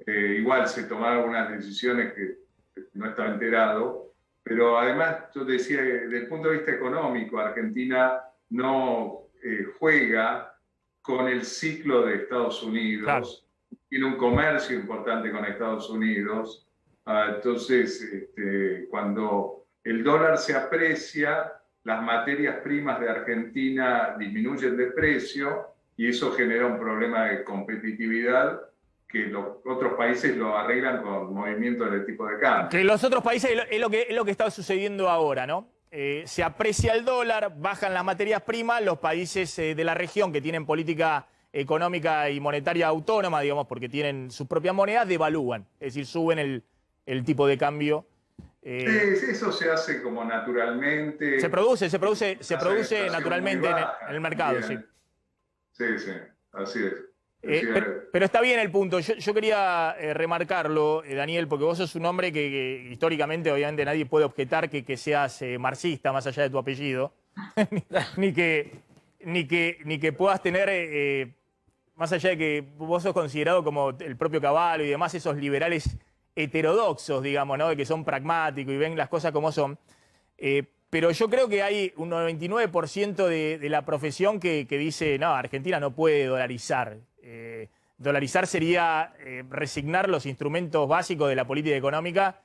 Igual se tomaron algunas decisiones que no estaba enterado, pero además yo decía, desde el punto de vista económico, Argentina no juega con el ciclo de Estados Unidos, claro. Tiene un comercio importante con Estados Unidos, entonces cuando el dólar se aprecia, las materias primas de Argentina disminuyen de precio y eso genera un problema de competitividad que los otros países lo arreglan con movimientos de tipo de cambio. Que los otros países es lo que está sucediendo ahora, ¿no? Se aprecia el dólar, bajan las materias primas, los países de la región que tienen política económica y monetaria autónoma, digamos, porque tienen sus propias monedas, devalúan, es decir, suben el tipo de cambio. Eso se hace como naturalmente. Se produce naturalmente en el mercado, sí. Sí, así es. Pero está bien el punto. Yo quería remarcarlo, Daniel, porque vos sos un hombre que históricamente, obviamente, nadie puede objetar que seas marxista, más allá de tu apellido, ni que puedas tener, más allá de que vos sos considerado como el propio Cavallo y demás, esos liberales heterodoxos, digamos, ¿no? De que son pragmáticos y ven las cosas como son. Pero yo creo que hay un 99% de la profesión que dice, no, Argentina no puede dolarizar. Dolarizar sería resignar los instrumentos básicos de la política económica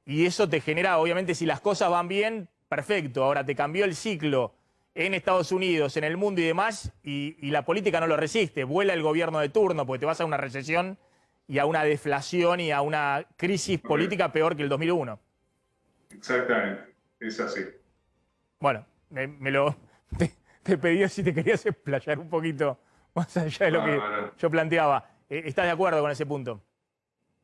y eso te genera, obviamente, si las cosas van bien, perfecto. Ahora te cambió el ciclo en Estados Unidos, en el mundo y demás, y la política no lo resiste. Vuela el gobierno de turno porque te vas a una recesión y a una deflación y a una crisis política peor que el 2001. Exactamente, es así. Bueno, te pedí si te querías explayar un poquito más allá de lo que yo planteaba. ¿Estás de acuerdo con ese punto?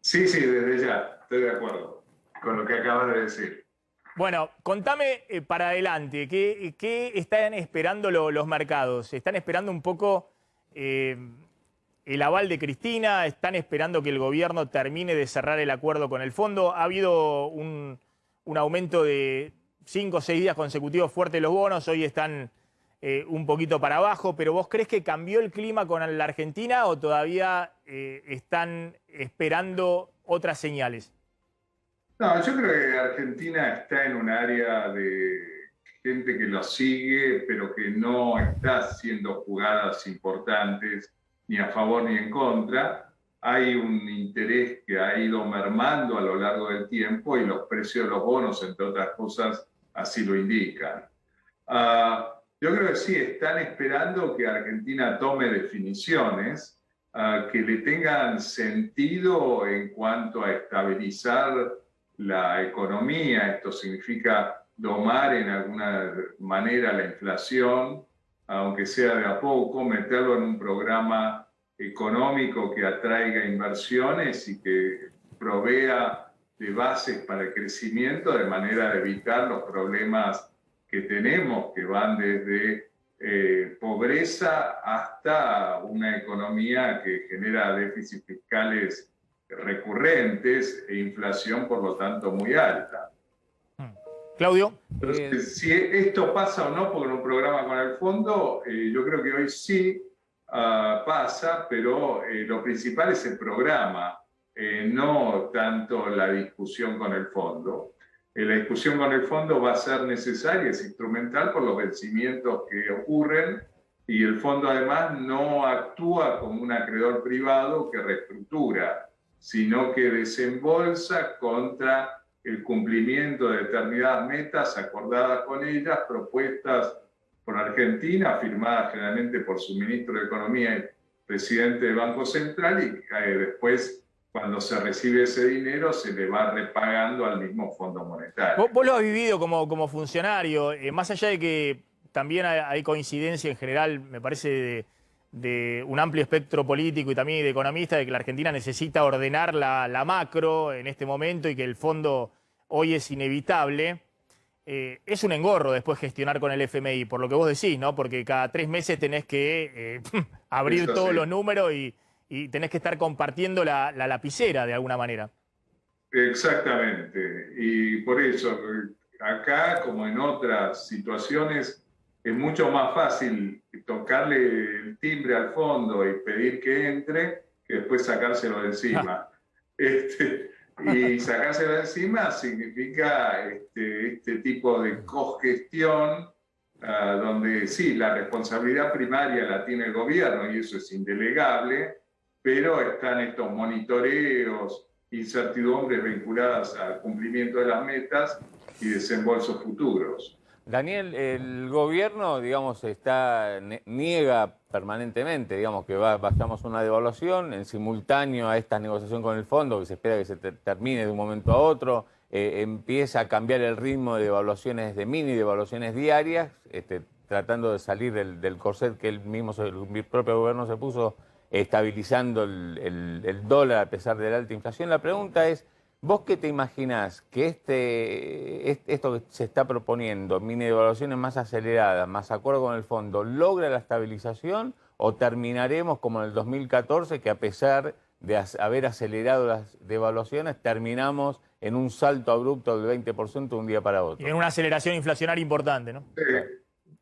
Sí, desde ya, estoy de acuerdo con lo que acabas de decir. Bueno, contame para adelante, ¿qué están esperando los mercados? ¿Están esperando un poco el aval de Cristina? ¿Están esperando que el gobierno termine de cerrar el acuerdo con el fondo? Ha habido un aumento de 5 o 6 días consecutivos fuerte de los bonos, hoy están un poquito para abajo, pero ¿vos crees que cambió el clima con la Argentina o todavía están esperando otras señales? No, yo creo que Argentina está en un área de gente que lo sigue, pero que no está haciendo jugadas importantes ni a favor ni en contra. Hay un interés que ha ido mermando a lo largo del tiempo y los precios de los bonos, entre otras cosas, así lo indican. Yo creo que sí, están esperando que Argentina tome definiciones que le tengan sentido en cuanto a estabilizar la economía. Esto significa domar en alguna manera la inflación, aunque sea de a poco, meterlo en un programa económico que atraiga inversiones y que provea de bases para el crecimiento de manera de evitar los problemas que tenemos, que van desde pobreza hasta una economía que genera déficits fiscales recurrentes e inflación, por lo tanto, muy alta. Claudio. Entonces, si esto pasa o no por un programa con el fondo, yo creo que hoy sí pasa, pero lo principal es el programa, no tanto la discusión con el fondo. La discusión con el fondo va a ser necesaria, es instrumental por los vencimientos que ocurren, y el fondo además no actúa como un acreedor privado que reestructura, sino que desembolsa contra el cumplimiento de determinadas metas acordadas con ellas, propuestas por Argentina, firmadas generalmente por su ministro de Economía y presidente del Banco Central, y después, cuando se recibe ese dinero, se le va repagando al mismo Fondo Monetario. Vos lo has vivido como funcionario, más allá de que también hay coincidencia en general, me parece, de un amplio espectro político y también de economistas, de que la Argentina necesita ordenar la macro en este momento y que el fondo hoy es inevitable. Es un engorro después gestionar con el FMI, por lo que vos decís, ¿no? Porque cada 3 meses tenés que abrir todos los números y tenés que estar compartiendo la lapicera de alguna manera. Exactamente. Y por eso, acá, como en otras situaciones, es mucho más fácil tocarle el timbre al fondo y pedir que entre que después sacárselo de encima. Y sacárselo de encima significa este tipo de cogestión, donde sí, la responsabilidad primaria la tiene el gobierno y eso es indelegable, pero están estos monitoreos, incertidumbres vinculadas al cumplimiento de las metas y desembolsos futuros. Daniel, el gobierno, digamos, niega permanentemente, digamos que vayamos a una devaluación en simultáneo a esta negociación con el fondo, que se espera que se termine de un momento a otro, empieza a cambiar el ritmo de devaluaciones de mini, devaluaciones diarias, tratando de salir del corset que el propio gobierno se puso, estabilizando el dólar a pesar de la alta inflación. La pregunta es, ¿vos qué te imaginás? ¿Que esto que se está proponiendo, mini devaluaciones más aceleradas, más acuerdo con el fondo, logra la estabilización o terminaremos como en el 2014, que a pesar de haber acelerado las devaluaciones, terminamos en un salto abrupto del 20% de un día para otro? Y en una aceleración inflacionaria importante, ¿no?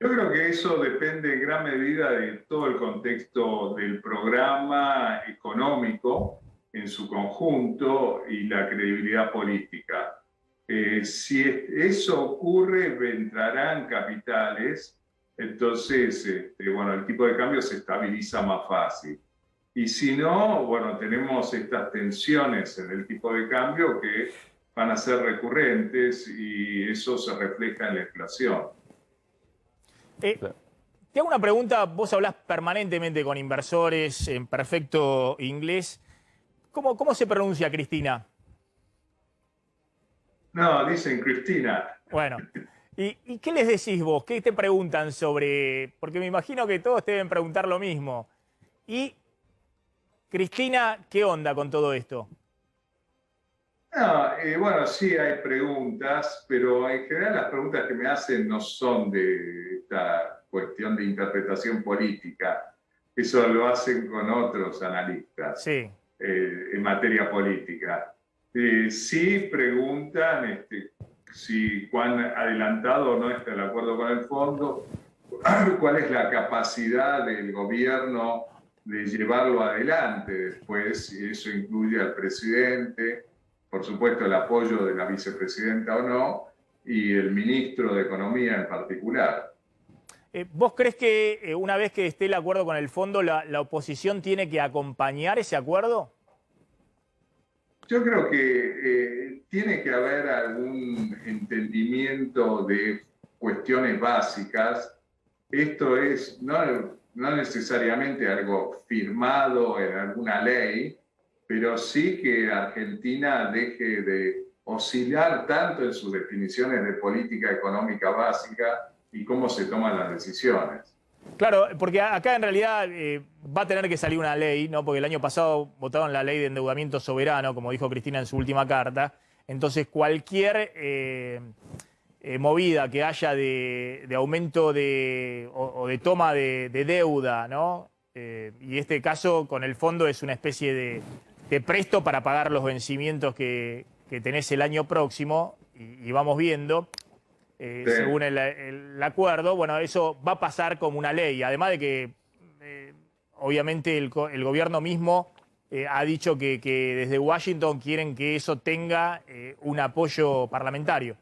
Yo creo que eso depende en gran medida de todo el contexto del programa económico en su conjunto y la credibilidad política. Si eso ocurre, entrarán capitales, entonces el tipo de cambio se estabiliza más fácil. Y si no, bueno, tenemos estas tensiones en el tipo de cambio que van a ser recurrentes y eso se refleja en la inflación. Te hago una pregunta, vos hablás permanentemente con inversores en perfecto inglés. ¿Cómo se pronuncia Cristina? No, dicen Cristina. Bueno, ¿y qué les decís vos? ¿Qué te preguntan sobre...? Porque me imagino que todos te deben preguntar lo mismo. Y, Cristina, ¿qué onda con todo esto? No, bueno, sí hay preguntas, pero en general las preguntas que me hacen no son de esta cuestión de interpretación política. Eso lo hacen con otros analistas. Sí. En materia política. Sí preguntan si cuán adelantado o no está el acuerdo con el fondo, cuál es la capacidad del gobierno de llevarlo adelante después, si eso incluye al presidente, por supuesto el apoyo de la vicepresidenta o no, y el ministro de Economía en particular. ¿Vos crees que una vez que esté el acuerdo con el fondo, la oposición tiene que acompañar ese acuerdo? Yo creo que tiene que haber algún entendimiento de cuestiones básicas. Esto es no necesariamente algo firmado en alguna ley, pero sí que Argentina deje de oscilar tanto en sus definiciones de política económica básica y cómo se toman las decisiones. Claro, porque acá en realidad va a tener que salir una ley, ¿no? Porque el año pasado votaron la ley de endeudamiento soberano, como dijo Cristina en su última carta. Entonces, cualquier movida que haya de aumento o de toma de deuda, ¿no? Y este caso con el fondo es una especie de presto para pagar los vencimientos que tenés el año próximo y vamos viendo. Sí. Según el acuerdo, bueno, eso va a pasar como una ley, además de que obviamente el gobierno mismo ha dicho que desde Washington quieren que eso tenga un apoyo parlamentario.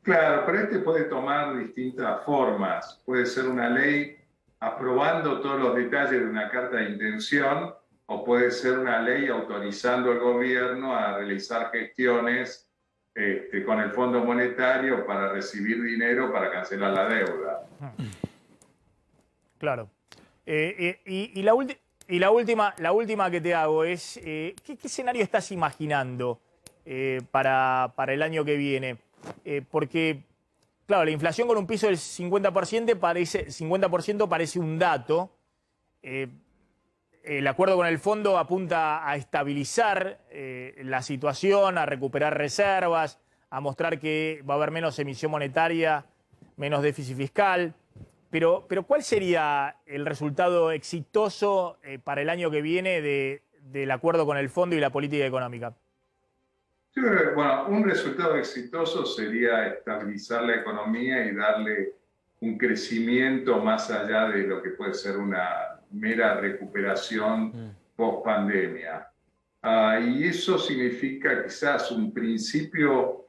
Claro, pero puede tomar distintas formas. Puede ser una ley aprobando todos los detalles de una carta de intención o puede ser una ley autorizando al gobierno a realizar gestiones con el Fondo Monetario para recibir dinero para cancelar la deuda. Claro. Y la última que te hago es, ¿qué escenario estás imaginando para el año que viene? Porque, claro, la inflación con un piso del 50% parece un dato. El acuerdo con el fondo apunta a estabilizar la situación, a recuperar reservas, a mostrar que va a haber menos emisión monetaria, menos déficit fiscal. Pero ¿cuál sería el resultado exitoso para el año que viene del acuerdo con el fondo y la política económica? Yo creo que, bueno, un resultado exitoso sería estabilizar la economía y darle un crecimiento más allá de lo que puede ser una mera recuperación post-pandemia. Y eso significa quizás un principio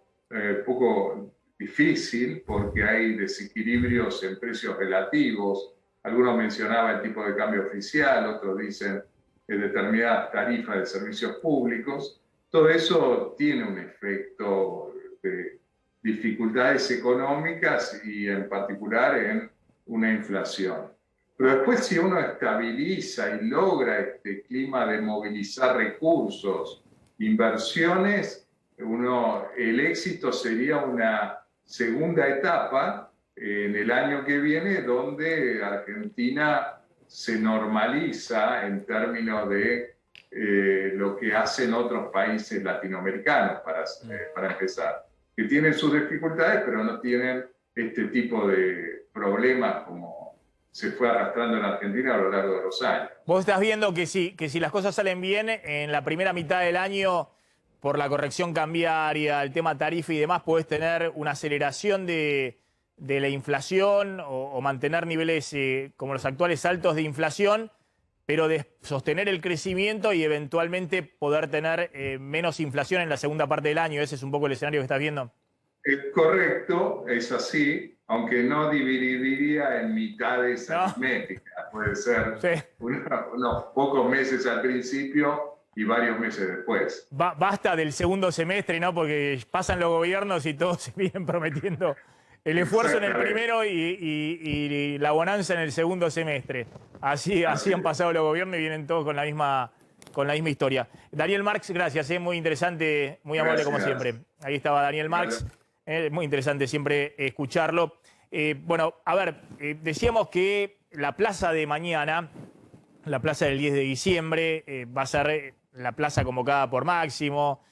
poco difícil porque hay desequilibrios en precios relativos. Algunos mencionaban el tipo de cambio oficial, otros dicen determinadas tarifas de servicios públicos. Todo eso tiene un efecto de dificultades económicas y en particular en una inflación. Pero después si uno estabiliza y logra este clima de movilizar recursos, inversiones, el éxito sería una segunda etapa en el año que viene, donde Argentina se normaliza en términos de lo que hacen otros países latinoamericanos, para empezar, que tienen sus dificultades, pero no tienen este tipo de problemas como se fue arrastrando en Argentina a lo largo de los años. Vos estás viendo que si las cosas salen bien, en la primera mitad del año, por la corrección cambiaria, el tema tarifa y demás, podés tener una aceleración de la inflación o mantener niveles como los actuales altos de inflación, pero de sostener el crecimiento y eventualmente poder tener menos inflación en la segunda parte del año. Ese es un poco el escenario que estás viendo. Es correcto, es así, aunque no dividiría en mitades aritméticas. Puede ser unos pocos meses al principio y varios meses después. Basta del segundo semestre, ¿no? Porque pasan los gobiernos y todos se vienen prometiendo el esfuerzo en el primero y la bonanza en el segundo semestre. Así han pasado los gobiernos y vienen todos con la misma historia. Daniel Marx, gracias, muy interesante, muy amable como siempre. Ahí estaba Daniel Marx, muy interesante siempre escucharlo. Bueno, a ver, decíamos que la plaza de mañana, la plaza del 10 de diciembre, va a ser la plaza convocada por Máximo,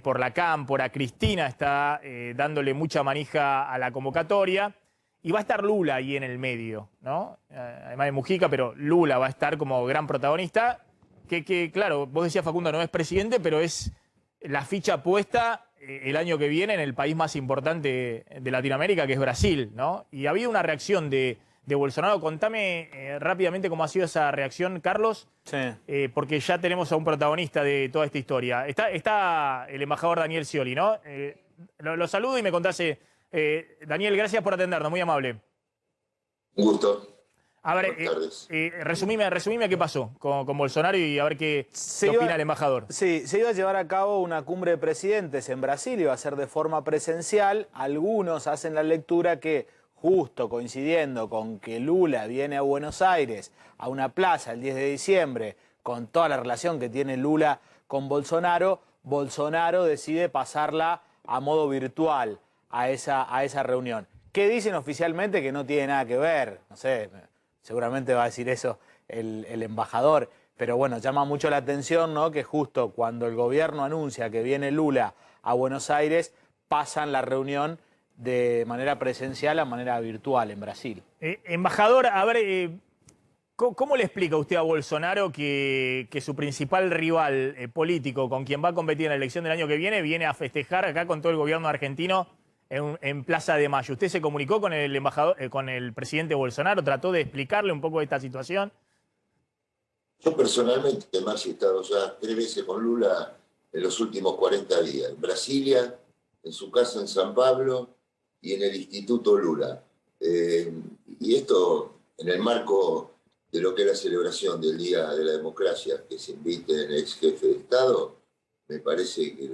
por la Cámpora. Cristina está dándole mucha manija a la convocatoria y va a estar Lula ahí en el medio, ¿no? Además de Mujica, pero Lula va a estar como gran protagonista, que claro, vos decías, Facundo, no es presidente, pero es la ficha puesta el año que viene en el país más importante de Latinoamérica, que es Brasil, ¿no? Y ha habido una reacción de Bolsonaro. Contame rápidamente cómo ha sido esa reacción, Carlos, porque ya tenemos a un protagonista de toda esta historia. Está el embajador Daniel Scioli, ¿no? Lo saludo y me contás. Daniel, gracias por atendernos, muy amable. Un gusto. A ver, resumime qué pasó con Bolsonaro y a ver qué opina el embajador. Sí, se iba a llevar a cabo una cumbre de presidentes en Brasil, iba a ser de forma presencial. Algunos hacen la lectura que justo coincidiendo con que Lula viene a Buenos Aires, a una plaza el 10 de diciembre, con toda la relación que tiene Lula con Bolsonaro, Bolsonaro decide pasarla a modo virtual a esa reunión. ¿Qué dicen oficialmente? Que no tiene nada que ver, no sé, seguramente va a decir eso el embajador, pero bueno, llama mucho la atención, ¿no?, que justo cuando el gobierno anuncia que viene Lula a Buenos Aires, pasan la reunión de manera presencial a manera virtual en Brasil. Embajador, a ver, ¿cómo le explica usted a Bolsonaro que su principal rival político con quien va a competir en la elección del año que viene a festejar acá con todo el gobierno argentino en Plaza de Mayo? ¿Usted se comunicó con el embajador, con el presidente Bolsonaro? ¿Trató de explicarle un poco de esta situación? Yo personalmente, Maxi, he estado ya 3 veces con Lula en los últimos 40 días. En Brasilia, en su casa en San Pablo y en el Instituto Lula. Y esto en el marco de lo que es la celebración del Día de la Democracia, que se inviten ex jefe de Estado, me parece que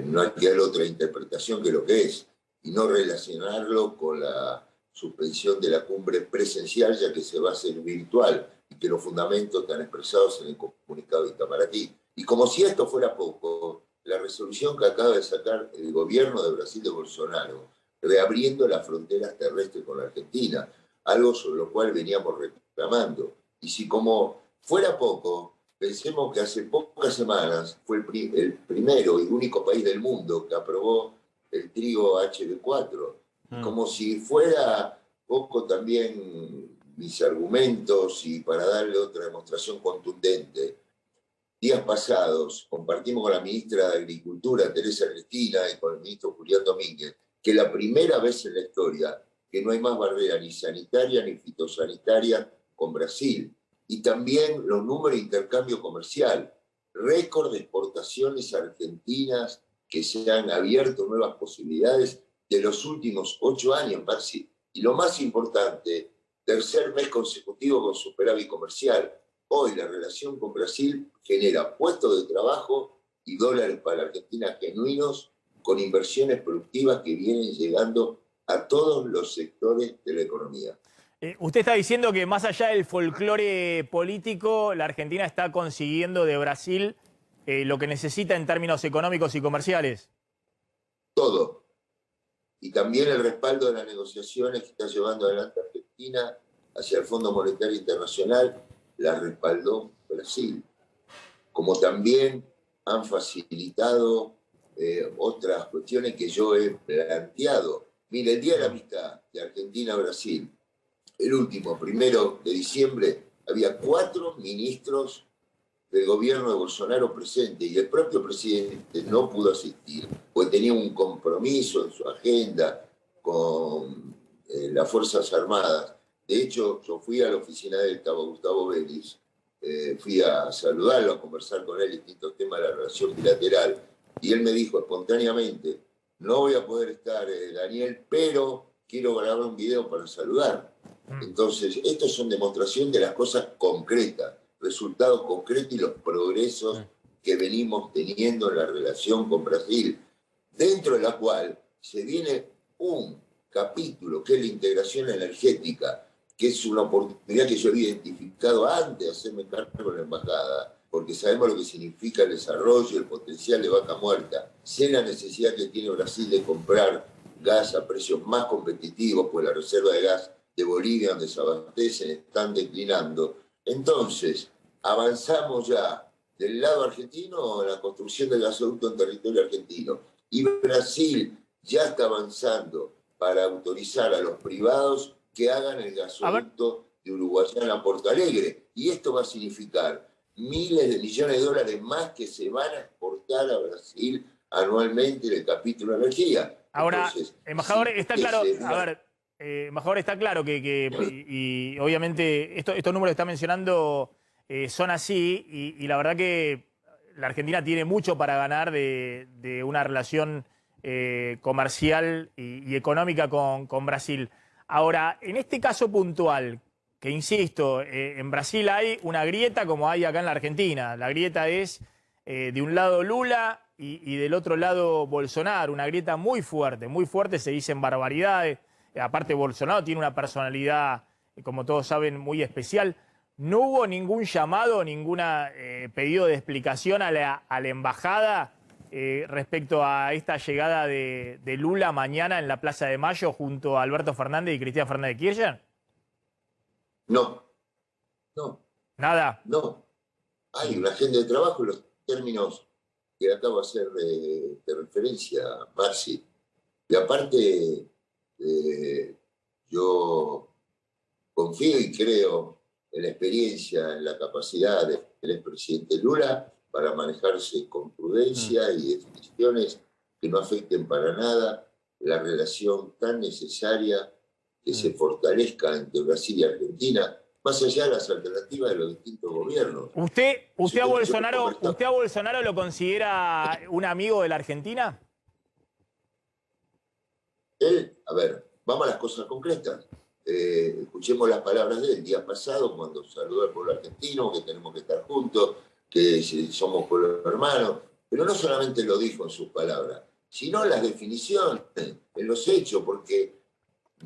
no hay que dar otra interpretación que lo que es, y no relacionarlo con la suspensión de la cumbre presencial, ya que se va a hacer virtual, y que los fundamentos están expresados en el comunicado de Itamaraty. Y como si esto fuera poco, la resolución que acaba de sacar el gobierno de Brasil de Bolsonaro, reabriendo las fronteras terrestres con la Argentina, algo sobre lo cual veníamos reclamando. Y si como fuera poco, pensemos que hace pocas semanas fue el primero y único país del mundo que aprobó el trigo HB4. Como si fuera poco también mis argumentos y para darle otra demostración contundente. Días pasados compartimos con la ministra de Agricultura, Teresa Cristina, y con el ministro Julián Domínguez, que la primera vez en la historia que no hay más barrera ni sanitaria ni fitosanitaria con Brasil. Y también los números de intercambio comercial, récord de exportaciones argentinas que se han abierto nuevas posibilidades de los últimos 8 años, Maxi. Y lo más importante, tercer mes consecutivo con superávit comercial. Hoy la relación con Brasil genera puestos de trabajo y dólares para la Argentina genuinos, con inversiones productivas que vienen llegando a todos los sectores de la economía. Usted está diciendo que más allá del folclore político, la Argentina está consiguiendo de Brasil lo que necesita en términos económicos y comerciales. Todo. Y también el respaldo de las negociaciones que está llevando adelante Argentina hacia el Fondo Monetario Internacional, la respaldó Brasil. Como también han facilitado otras cuestiones que yo he planteado. Mire, el Día de la Amistad de Argentina-Brasil, el último, 1 de diciembre, había 4 ministros del gobierno de Bolsonaro presentes y el propio presidente no pudo asistir, porque tenía un compromiso en su agenda con las Fuerzas Armadas. De hecho, yo fui a la oficina de Gustavo Vélez, fui a saludarlo, a conversar con él distintos temas de la relación bilateral, y él me dijo espontáneamente, no voy a poder estar, Daniel, pero quiero grabar un video para saludar. Entonces, estos son demostración de las cosas concretas, resultados concretos y los progresos que venimos teniendo en la relación con Brasil, dentro de la cual se viene un capítulo que es la integración energética, que es una oportunidad que yo había identificado antes de hacerme cargo en la embajada, porque sabemos lo que significa el desarrollo, el potencial de Vaca Muerta, sé la necesidad que tiene Brasil de comprar gas a precios más competitivos, pues la reserva de gas de Bolivia, donde se abastecen, están declinando. Entonces, avanzamos ya del lado argentino en la construcción del gasoducto en territorio argentino. Y Brasil ya está avanzando para autorizar a los privados que hagan el gasoducto de Uruguayana a Porto Alegre. Y esto va a significar miles de millones de dólares más que se van a exportar a Brasil anualmente en el capítulo de energía. Ahora, Entonces, embajador, sí, está claro, a ver, embajador, está claro y obviamente estos números que está mencionando son así y la verdad que la Argentina tiene mucho para ganar de una relación comercial y económica con Brasil. Ahora, en este caso puntual, que insisto, en Brasil hay una grieta como hay acá en la Argentina. La grieta es de un lado Lula y del otro lado Bolsonaro, una grieta muy fuerte, se dicen barbaridades. Aparte, Bolsonaro tiene una personalidad, como todos saben, muy especial. No hubo ningún llamado, ningún pedido de explicación a la embajada respecto a esta llegada de Lula mañana en la Plaza de Mayo junto a Alberto Fernández y Cristina Fernández de Kirchner. No. Nada. No. Hay una agenda de trabajo en los términos que acabo de hacer de referencia, Marci. Y aparte, yo confío y creo en la experiencia, en la capacidad del expresidente Lula para manejarse con prudencia y definiciones que no afecten para nada la relación tan necesaria que se fortalezca entre Brasil y Argentina, más allá de las alternativas de los distintos gobiernos. ¿Usted a Bolsonaro lo considera un amigo de la Argentina? Él, a ver, vamos a las cosas concretas. Escuchemos las palabras de él el día pasado cuando saludó al pueblo argentino, que tenemos que estar juntos, que somos pueblo hermano, pero no solamente lo dijo en sus palabras, sino en las definiciones, en los hechos, porque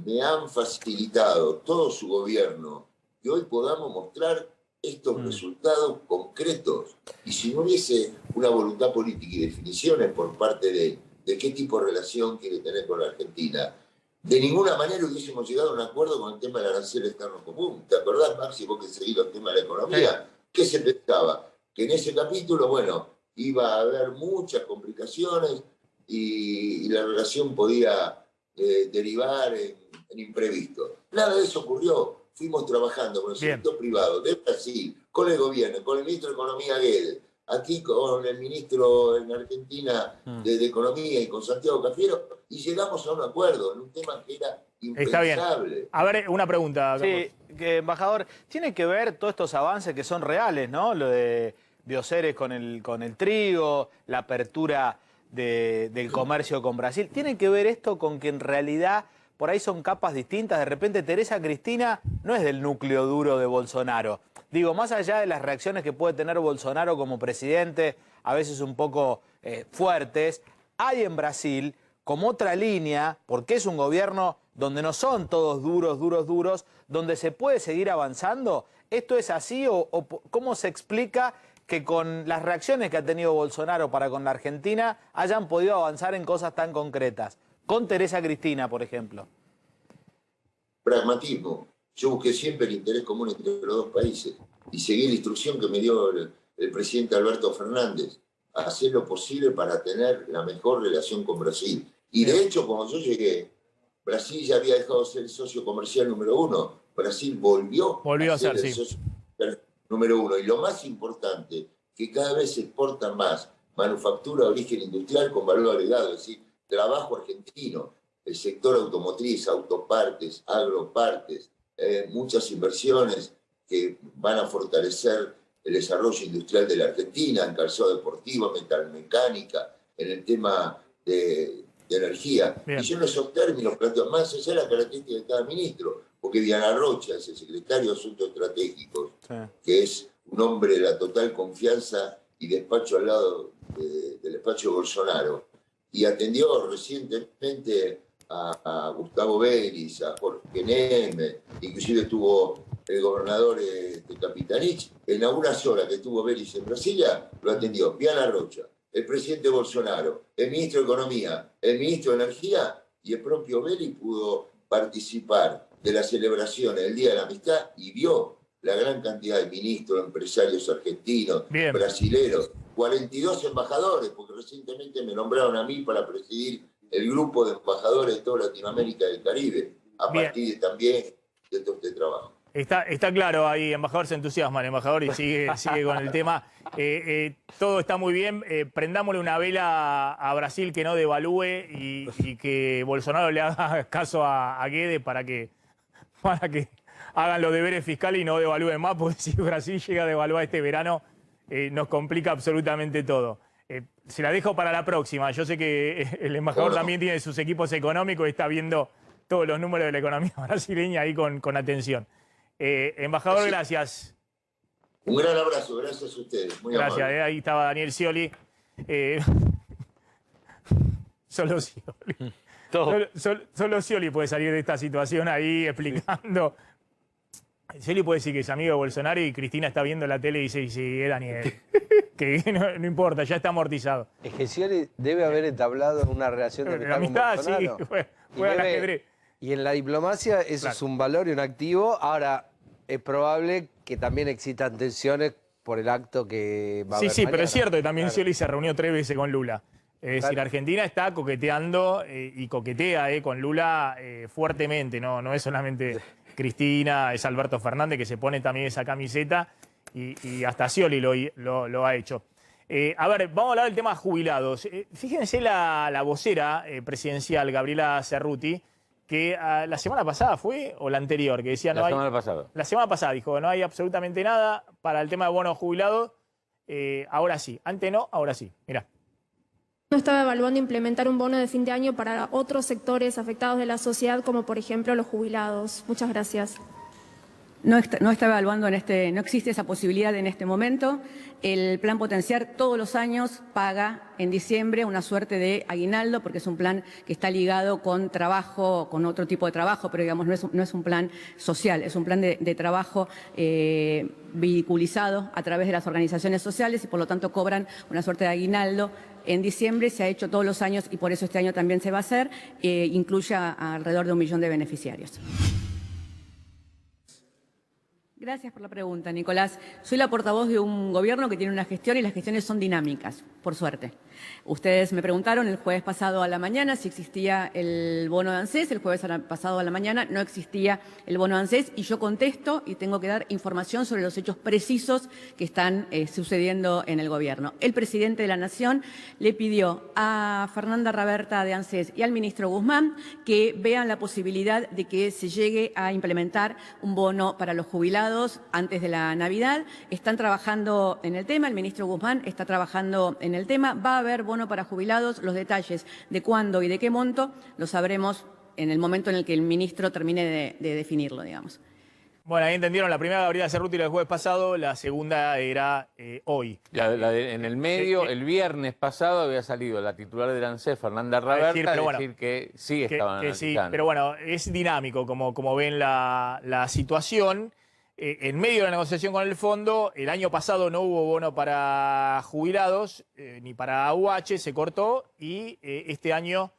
me han facilitado todo su gobierno que hoy podamos mostrar estos resultados concretos. Y si no hubiese una voluntad política y definiciones por parte de él, de qué tipo de relación quiere tener con la Argentina, de ninguna manera hubiésemos llegado a un acuerdo con el tema del arancel externo común. ¿Te acordás, Maxi, vos que seguís los temas de la economía? ¿Qué se pensaba? Que en ese capítulo, bueno, iba a haber muchas complicaciones y la relación podía derivar en imprevisto. Nada de eso ocurrió. Fuimos trabajando con el sector privado de Brasil, con el gobierno, con el ministro de Economía Guedes, aquí con el ministro en Argentina de Economía y con Santiago Cafiero, y llegamos a un acuerdo en un tema que era impensable. Está bien. A ver, una pregunta. Sí, embajador, tiene que ver todos estos avances que son reales, ¿no? Lo de Bioceres con el trigo, la apertura del comercio con Brasil. ¿Tiene que ver esto con que en realidad por ahí son capas distintas? De repente Teresa Cristina no es del núcleo duro de Bolsonaro. Digo, más allá de las reacciones que puede tener Bolsonaro como presidente, a veces un poco fuertes, hay en Brasil como otra línea, porque es un gobierno donde no son todos duros, donde se puede seguir avanzando. ¿Esto es así o cómo se explica que con las reacciones que ha tenido Bolsonaro para con la Argentina hayan podido avanzar en cosas tan concretas? Con Teresa Cristina, por ejemplo. Pragmatismo. Yo busqué siempre el interés común entre los dos países y seguí la instrucción que me dio el presidente Alberto Fernández, hacer lo posible para tener la mejor relación con Brasil. Y de hecho, cuando yo llegué, Brasil ya había dejado de ser el socio comercial número 1. Brasil volvió a ser el socio comercial número 1. Y lo más importante, que cada vez se exporta más manufactura de origen industrial con valor agregado, es decir, trabajo argentino, el sector automotriz, autopartes, agropartes, muchas inversiones que van a fortalecer el desarrollo industrial de la Argentina, en calzado deportivo, metalmecánica, en el tema de energía. Bien. Y yo en esos términos planteo más allá de la característica de cada ministro, porque Diana Rocha es el secretario de Asuntos Estratégicos, que es un hombre de la total confianza y despacho al lado del despacho de Bolsonaro, y atendió recientemente a Gustavo Vélez, a Jorge Neme, inclusive estuvo el gobernador de Capitanich. En algunas horas que estuvo Vélez en Brasilia, lo atendió Diana Rocha, el presidente Bolsonaro, el ministro de Economía, el ministro de Energía, y el propio Vélez pudo participar de las celebraciones del Día de la Amistad y vio la gran cantidad de ministros, empresarios argentinos, brasileros, 42 embajadores, porque recientemente me nombraron a mí para presidir el grupo de embajadores de toda Latinoamérica y el Caribe, a partir también de todo este trabajo. Está claro ahí, embajador se entusiasma, el embajador, y sigue con el tema. Todo está muy bien. Prendámosle una vela a Brasil que no devalúe y que Bolsonaro le haga caso a Guedes para que hagan los deberes fiscales y no devalúen más, porque si Brasil llega a devaluar este verano, nos complica absolutamente todo. Se la dejo para la próxima. Yo sé que el embajador también tiene sus equipos económicos y está viendo todos los números de la economía brasileña ahí con atención. Embajador, gracias. Un gran abrazo, gracias a ustedes. Muy gracias, amable. Ahí estaba Daniel Scioli. Solo Scioli. Solo Scioli puede salir de esta situación ahí explicando. Scioli puede decir que es amigo de Bolsonaro y Cristina está viendo la tele y dice, sí, es Daniel. Que no importa, ya está amortizado. Es que Scioli debe haber entablado una relación de amistad con Bolsonaro. Sí, juega al ajedrez. Y en la diplomacia eso es un valor y un activo. Ahora, es probable que también existan tensiones por el acto que va a haber mañana. Pero es cierto que también Scioli se reunió 3 veces con Lula. Es decir, Argentina está coqueteando y coquetea con Lula fuertemente. No es solamente Cristina, es Alberto Fernández que se pone también esa camiseta y hasta Scioli lo ha hecho. A ver, vamos a hablar del tema jubilados. Fíjense la vocera presidencial, Gabriela Cerruti, que la semana pasada fue, o la anterior, que decía la semana pasada. La semana pasada dijo que no hay absolutamente nada para el tema de bonos jubilados. Ahora sí. Antes no, ahora sí. Mirá. No estaba evaluando implementar un bono de fin de año para otros sectores afectados de la sociedad, como por ejemplo los jubilados. Muchas gracias. No está evaluando no existe esa posibilidad en este momento. El plan Potenciar todos los años paga en diciembre una suerte de aguinaldo, porque es un plan que está ligado con trabajo, con otro tipo de trabajo, pero digamos no es un plan social, es un plan de trabajo vehiculizado a través de las organizaciones sociales y por lo tanto cobran una suerte de aguinaldo. En diciembre se ha hecho todos los años y por eso este año también se va a hacer, incluye a alrededor de 1 millón de beneficiarios. Gracias por la pregunta, Nicolás. Soy la portavoz de un gobierno que tiene una gestión y las gestiones son dinámicas, por suerte. Ustedes me preguntaron el jueves pasado a la mañana si existía el bono de ANSES. El jueves pasado a la mañana no existía el bono de ANSES y yo contesto y tengo que dar información sobre los hechos precisos que están sucediendo en el gobierno. El presidente de la Nación le pidió a Fernanda Raberta de ANSES y al ministro Guzmán que vean la posibilidad de que se llegue a implementar un bono para los jubilados antes de la Navidad. Están trabajando en el tema, el ministro Guzmán está trabajando en el tema. Va a haber bono para jubilados, los detalles de cuándo y de qué monto los sabremos en el momento en el que el ministro termine de definirlo, digamos. Bueno, ahí entendieron, la primera Gabriela Cerruti el jueves pasado, la segunda era hoy. En el medio, el viernes pasado había salido la titular del ANSES, Fernanda Raberta, decir que sí estaban analizando. Sí, pero bueno, es dinámico como ven la situación. En medio de la negociación con el fondo, el año pasado no hubo bono para jubilados ni para AUH, se cortó y este año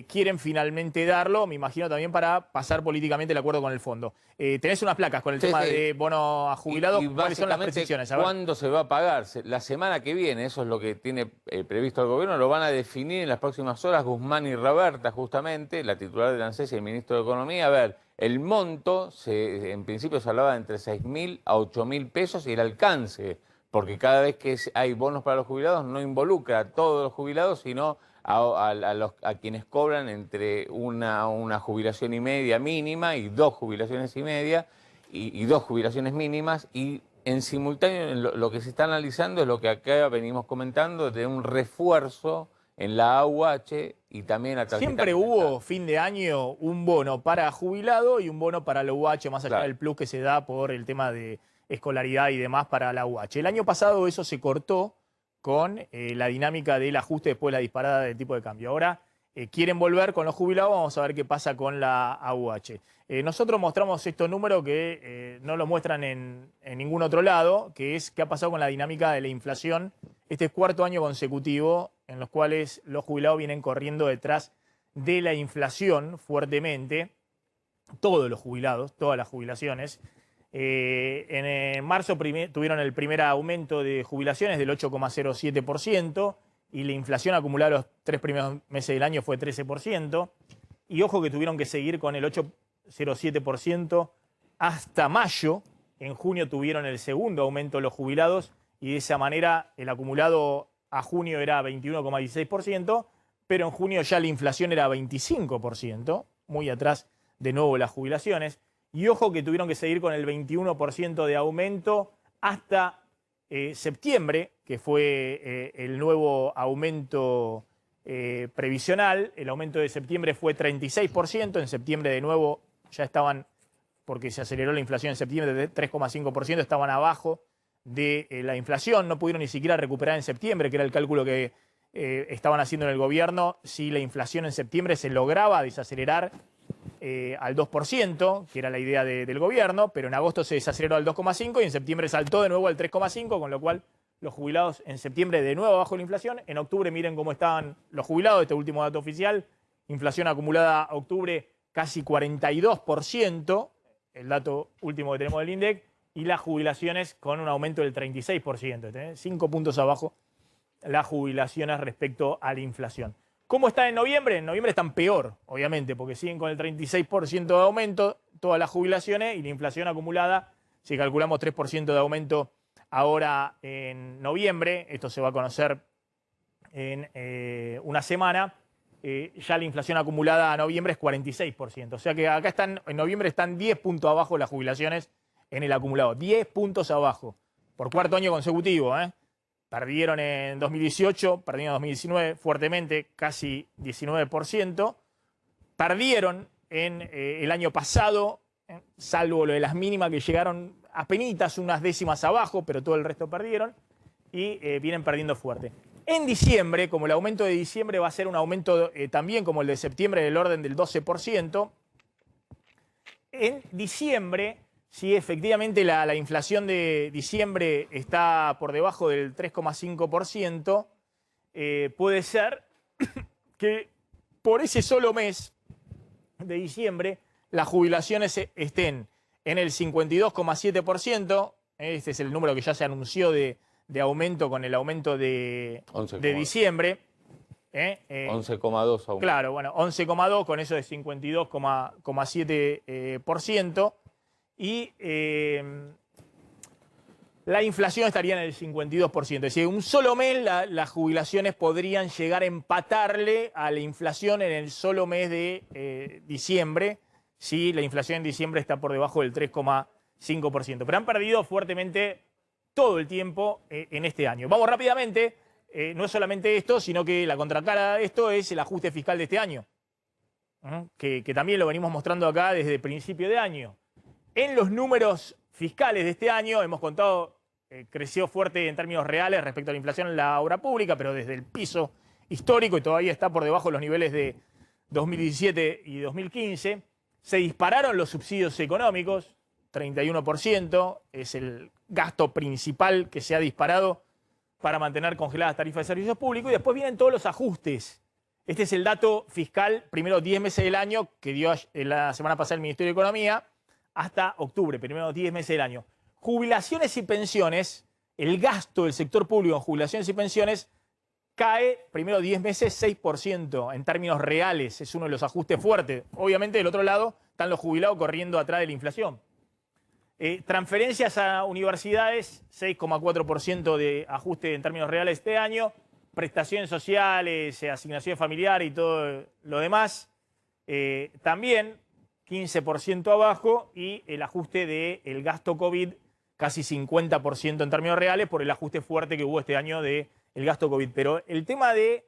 quieren finalmente darlo, me imagino también para pasar políticamente el acuerdo con el fondo. Tenés unas placas con el tema de bono a jubilados. ¿Cuáles son las precisiones? ¿Cuándo se va a pagar? La semana que viene, eso es lo que tiene previsto el gobierno, lo van a definir en las próximas horas Guzmán y Raberta, justamente, la titular del ANSES y el ministro de Economía. A ver, el monto, en principio se hablaba de entre 6.000 a 8.000 pesos y el alcance, porque cada vez que hay bonos para los jubilados no involucra a todos los jubilados, sino a quienes cobran entre una jubilación y media mínima y 2 jubilaciones y media y 2 jubilaciones mínimas, y en simultáneo lo que se está analizando es lo que acá venimos comentando de un refuerzo en la AUH y también la tarjeta. Siempre hubo fin de año un bono para jubilado y un bono para la AUH, más allá del plus que se da por el tema de escolaridad y demás para la AUH. El año pasado eso se cortó con la dinámica del ajuste después de la disparada del tipo de cambio. Ahora quieren volver con los jubilados, vamos a ver qué pasa con la AUH. Nosotros mostramos estos números que no lo muestran en ningún otro lado, que es qué ha pasado con la dinámica de la inflación. Este es cuarto año consecutivo en los cuales los jubilados vienen corriendo detrás de la inflación fuertemente. Todos los jubilados, todas las jubilaciones. En marzo tuvieron el primer aumento de jubilaciones del 8,07% y la inflación acumulada los 3 primeros meses del año fue 13%. Y ojo que tuvieron que seguir con el 8,07% hasta mayo. En junio tuvieron el segundo aumento de los jubilados y de esa manera el acumulado a junio era 21,16%, pero en junio ya la inflación era 25%, muy atrás de nuevo las jubilaciones. Y ojo que tuvieron que seguir con el 21% de aumento hasta septiembre, que fue el nuevo aumento previsional. El aumento de septiembre fue 36%, en septiembre de nuevo ya estaban, porque se aceleró la inflación en septiembre de 3,5%, estaban abajo de la inflación. No pudieron ni siquiera recuperar en septiembre, que era el cálculo que estaban haciendo en el gobierno, si la inflación en septiembre se lograba desacelerar al 2%, que era la idea del gobierno, pero en agosto se desaceleró al 2,5% y en septiembre saltó de nuevo al 3,5%, con lo cual los jubilados en septiembre de nuevo bajo la inflación. En octubre miren cómo estaban los jubilados, este último dato oficial, inflación acumulada a octubre casi 42%, el dato último que tenemos del INDEC, y las jubilaciones con un aumento del 36%, 5 puntos abajo las jubilaciones respecto a la inflación. ¿Cómo están en noviembre? En noviembre están peor, obviamente, porque siguen con el 36% de aumento todas las jubilaciones y la inflación acumulada, si calculamos 3% de aumento ahora en noviembre, esto se va a conocer en una semana, ya la inflación acumulada a noviembre es 46%. O sea que acá en noviembre están 10 puntos abajo las jubilaciones en el acumulado. 10 puntos abajo, por cuarto año consecutivo, Perdieron en 2018, perdieron en 2019 fuertemente, casi 19%. Perdieron en el año pasado, salvo lo de las mínimas que llegaron apenitas unas décimas abajo, pero todo el resto perdieron y vienen perdiendo fuerte. En diciembre, como el aumento de diciembre va a ser un aumento también como el de septiembre del orden del 12%, en diciembre, si efectivamente la inflación de diciembre está por debajo del 3,5%, puede ser que por ese solo mes de diciembre las jubilaciones estén en el 52,7%. Este es el número que ya se anunció de aumento con el aumento de diciembre. 11,2 aumento. Claro, bueno, 11,2 con eso de 52,7%. Y la inflación estaría en el 52%. Es decir, un solo mes las jubilaciones podrían llegar a empatarle a la inflación en el solo mes de diciembre, si la inflación en diciembre está por debajo del 3,5%. Pero han perdido fuertemente todo el tiempo en este año. Vamos rápidamente, no es solamente esto, sino que la contracara de esto es el ajuste fiscal de este año, que también lo venimos mostrando acá desde el principio de año. En los números fiscales de este año, hemos contado, creció fuerte en términos reales respecto a la inflación en la obra pública, pero desde el piso histórico y todavía está por debajo de los niveles de 2017 y 2015. Se dispararon los subsidios económicos, 31%, es el gasto principal que se ha disparado para mantener congeladas tarifas de servicios públicos, y después vienen todos los ajustes. Este es el dato fiscal, primero 10 meses del año, que dio la semana pasada el Ministerio de Economía, hasta octubre, primero 10 meses del año. Jubilaciones y pensiones, el gasto del sector público en jubilaciones y pensiones cae, primero 10 meses, 6% en términos reales. Es uno de los ajustes fuertes. Obviamente, del otro lado, están los jubilados corriendo atrás de la inflación. Transferencias a universidades, 6,4% de ajuste en términos reales este año. Prestaciones sociales, asignaciones familiares y todo lo demás, también 15% abajo. Y el ajuste del gasto COVID, casi 50% en términos reales, por el ajuste fuerte que hubo este año del gasto COVID. Pero el tema de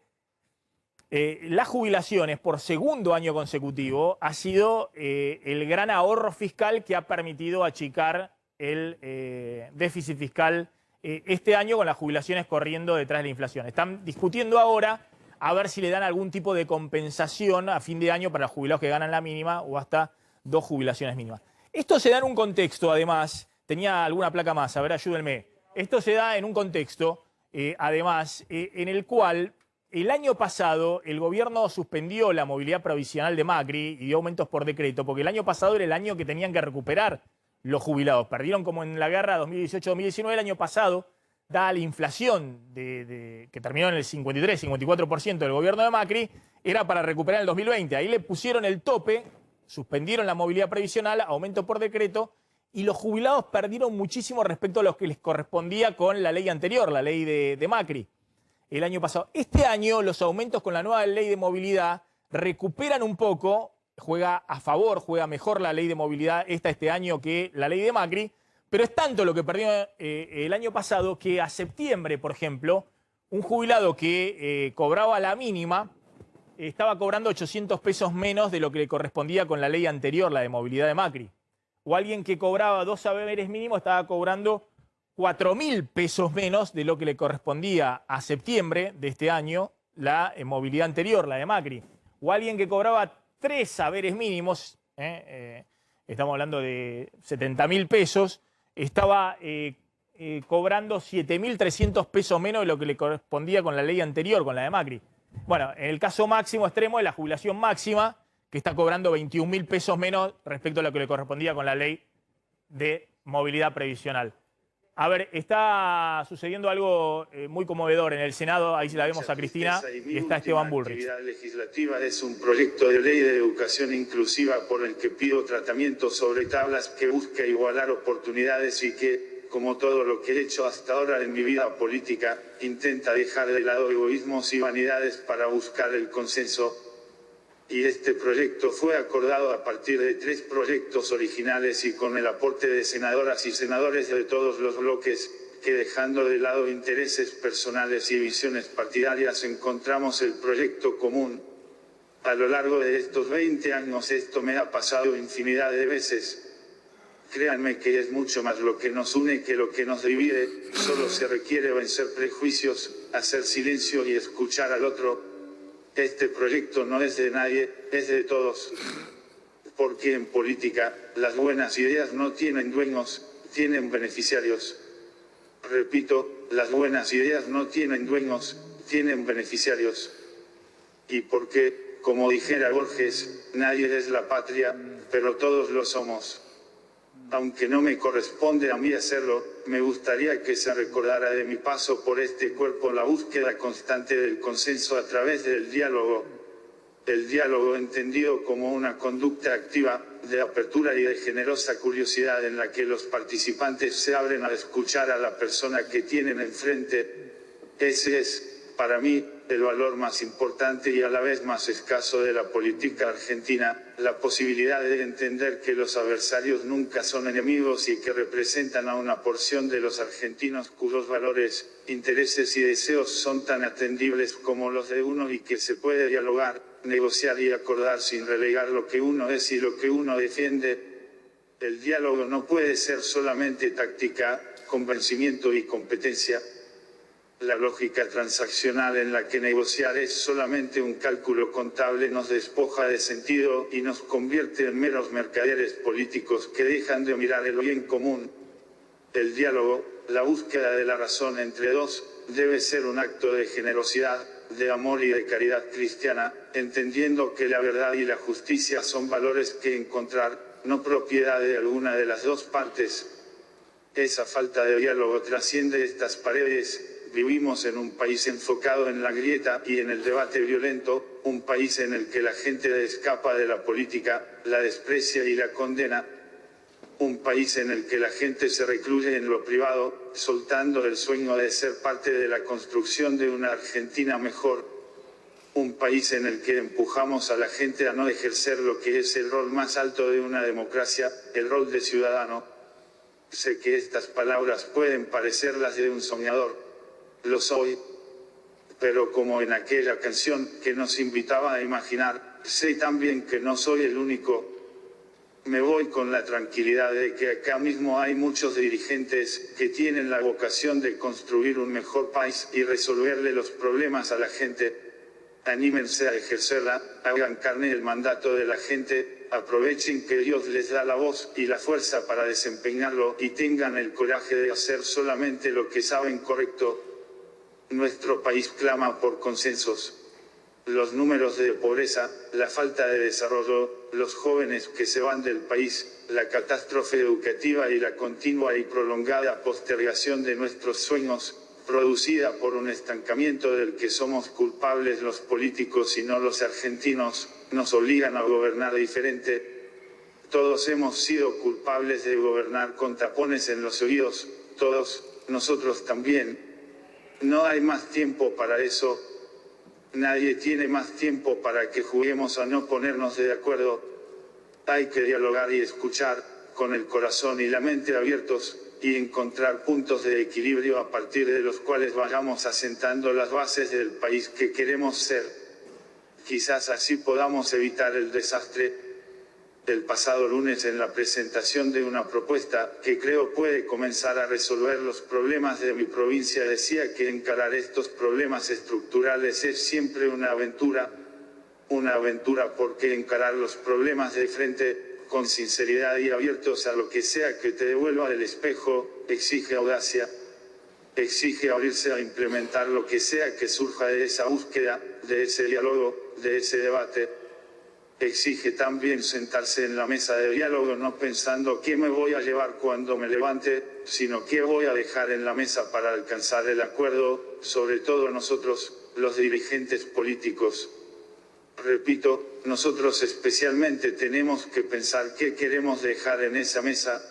las jubilaciones por segundo año consecutivo ha sido el gran ahorro fiscal que ha permitido achicar el déficit fiscal este año, con las jubilaciones corriendo detrás de la inflación. Están discutiendo ahora a ver si le dan algún tipo de compensación a fin de año para los jubilados que ganan la mínima o hasta 2 jubilaciones mínimas. Esto se da en un contexto, además, tenía alguna placa más, a ver, ayúdenme. Esto se da en un contexto, además, en el cual el año pasado el gobierno suspendió la movilidad provisional de Macri y dio aumentos por decreto, porque el año pasado era el año que tenían que recuperar los jubilados. Perdieron como en la guerra 2018-2019, el año pasado, dada la inflación que terminó en el 53-54% del gobierno de Macri, era para recuperar en el 2020. Ahí le pusieron el tope, suspendieron la movilidad previsional, aumento por decreto, y los jubilados perdieron muchísimo respecto a lo que les correspondía con la ley anterior, la ley de Macri, el año pasado. Este año los aumentos con la nueva ley de movilidad recuperan un poco, juega a favor, juega mejor la ley de movilidad este año que la ley de Macri, pero es tanto lo que perdió el año pasado que a septiembre, por ejemplo, un jubilado que cobraba la mínima estaba cobrando 800 pesos menos de lo que le correspondía con la ley anterior, la de movilidad de Macri. O alguien que cobraba 2 saberes mínimos estaba cobrando 4.000 pesos menos de lo que le correspondía a septiembre de este año, la movilidad anterior, la de Macri. O alguien que cobraba 3 saberes mínimos, estamos hablando de 70.000 pesos, estaba cobrando 7.300 pesos menos de lo que le correspondía con la ley anterior, con la de Macri. Bueno, en el caso máximo extremo de la jubilación máxima, que está cobrando 21.000 pesos menos respecto a lo que le correspondía con la ley de movilidad previsional. A ver, está sucediendo algo muy conmovedor en el Senado, ahí la vemos a Cristina, y está Esteban Bullrich. La actividad legislativa es un proyecto de ley de educación inclusiva por el que pido tratamiento sobre tablas, que busca igualar oportunidades y que, como todo lo que he hecho hasta ahora en mi vida política, intenta dejar de lado egoísmos y vanidades para buscar el consenso. Y este proyecto fue acordado a partir de 3 proyectos originales y con el aporte de senadoras y senadores de todos los bloques, que dejando de lado intereses personales y visiones partidarias encontramos el proyecto común. A lo largo de estos 20 años esto me ha pasado infinidad de veces. Créanme que es mucho más lo que nos une que lo que nos divide, solo se requiere vencer prejuicios, hacer silencio y escuchar al otro. Este proyecto no es de nadie, es de todos. Porque en política, las buenas ideas no tienen dueños, tienen beneficiarios. Repito, las buenas ideas no tienen dueños, tienen beneficiarios. Y porque, como dijera Borges, nadie es la patria, pero todos lo somos. Aunque no me corresponde a mí hacerlo, me gustaría que se recordara de mi paso por este cuerpo la búsqueda constante del consenso a través del diálogo. El diálogo entendido como una conducta activa, de apertura y de generosa curiosidad en la que los participantes se abren a escuchar a la persona que tienen enfrente. Ese es, para mí, el valor más importante y a la vez más escaso de la política argentina, la posibilidad de entender que los adversarios nunca son enemigos y que representan a una porción de los argentinos cuyos valores, intereses y deseos son tan atendibles como los de uno y que se puede dialogar, negociar y acordar sin relegar lo que uno es y lo que uno defiende. El diálogo no puede ser solamente táctica, convencimiento y competencia. La lógica transaccional en la que negociar es solamente un cálculo contable nos despoja de sentido y nos convierte en meros mercaderes políticos que dejan de mirar el bien común. El diálogo, la búsqueda de la razón entre dos, debe ser un acto de generosidad, de amor y de caridad cristiana, entendiendo que la verdad y la justicia son valores que encontrar, no propiedad de alguna de las dos partes. Esa falta de diálogo trasciende estas paredes. Vivimos en un país enfocado en la grieta y en el debate violento, un país en el que la gente escapa de la política, la desprecia y la condena. Un país en el que la gente se recluye en lo privado, soltando el sueño de ser parte de la construcción de una Argentina mejor. Un país en el que empujamos a la gente a no ejercer lo que es el rol más alto de una democracia, el rol de ciudadano. Sé que estas palabras pueden parecer las de un soñador. Lo soy, pero como en aquella canción que nos invitaba a imaginar, sé también que no soy el único. Me voy con la tranquilidad de que acá mismo hay muchos dirigentes que tienen la vocación de construir un mejor país y resolverle los problemas a la gente. Anímense a ejercerla, hagan carne el mandato de la gente, aprovechen que Dios les da la voz y la fuerza para desempeñarlo y tengan el coraje de hacer solamente lo que saben correcto. Nuestro país clama por consensos. Los números de pobreza, la falta de desarrollo, los jóvenes que se van del país, la catástrofe educativa y la continua y prolongada postergación de nuestros sueños, producida por un estancamiento del que somos culpables los políticos y no los argentinos, nos obligan a gobernar diferente. Todos hemos sido culpables de gobernar con tapones en los oídos, todos, nosotros también. No hay más tiempo para eso. Nadie tiene más tiempo para que juguemos a no ponernos de acuerdo. Hay que dialogar y escuchar, con el corazón y la mente abiertos, y encontrar puntos de equilibrio a partir de los cuales vayamos asentando las bases del país que queremos ser. Quizás así podamos evitar el desastre. El pasado lunes, en la presentación de una propuesta que creo puede comenzar a resolver los problemas de mi provincia, decía que encarar estos problemas estructurales es siempre una aventura porque encarar los problemas de frente, con sinceridad y abiertos a lo que sea que te devuelva del espejo, exige audacia, exige abrirse a implementar lo que sea que surja de esa búsqueda, de ese diálogo, de ese debate. Exige también sentarse en la mesa de diálogo no pensando qué me voy a llevar cuando me levante, sino qué voy a dejar en la mesa para alcanzar el acuerdo, sobre todo nosotros, los dirigentes políticos. Repito, nosotros especialmente tenemos que pensar qué queremos dejar en esa mesa.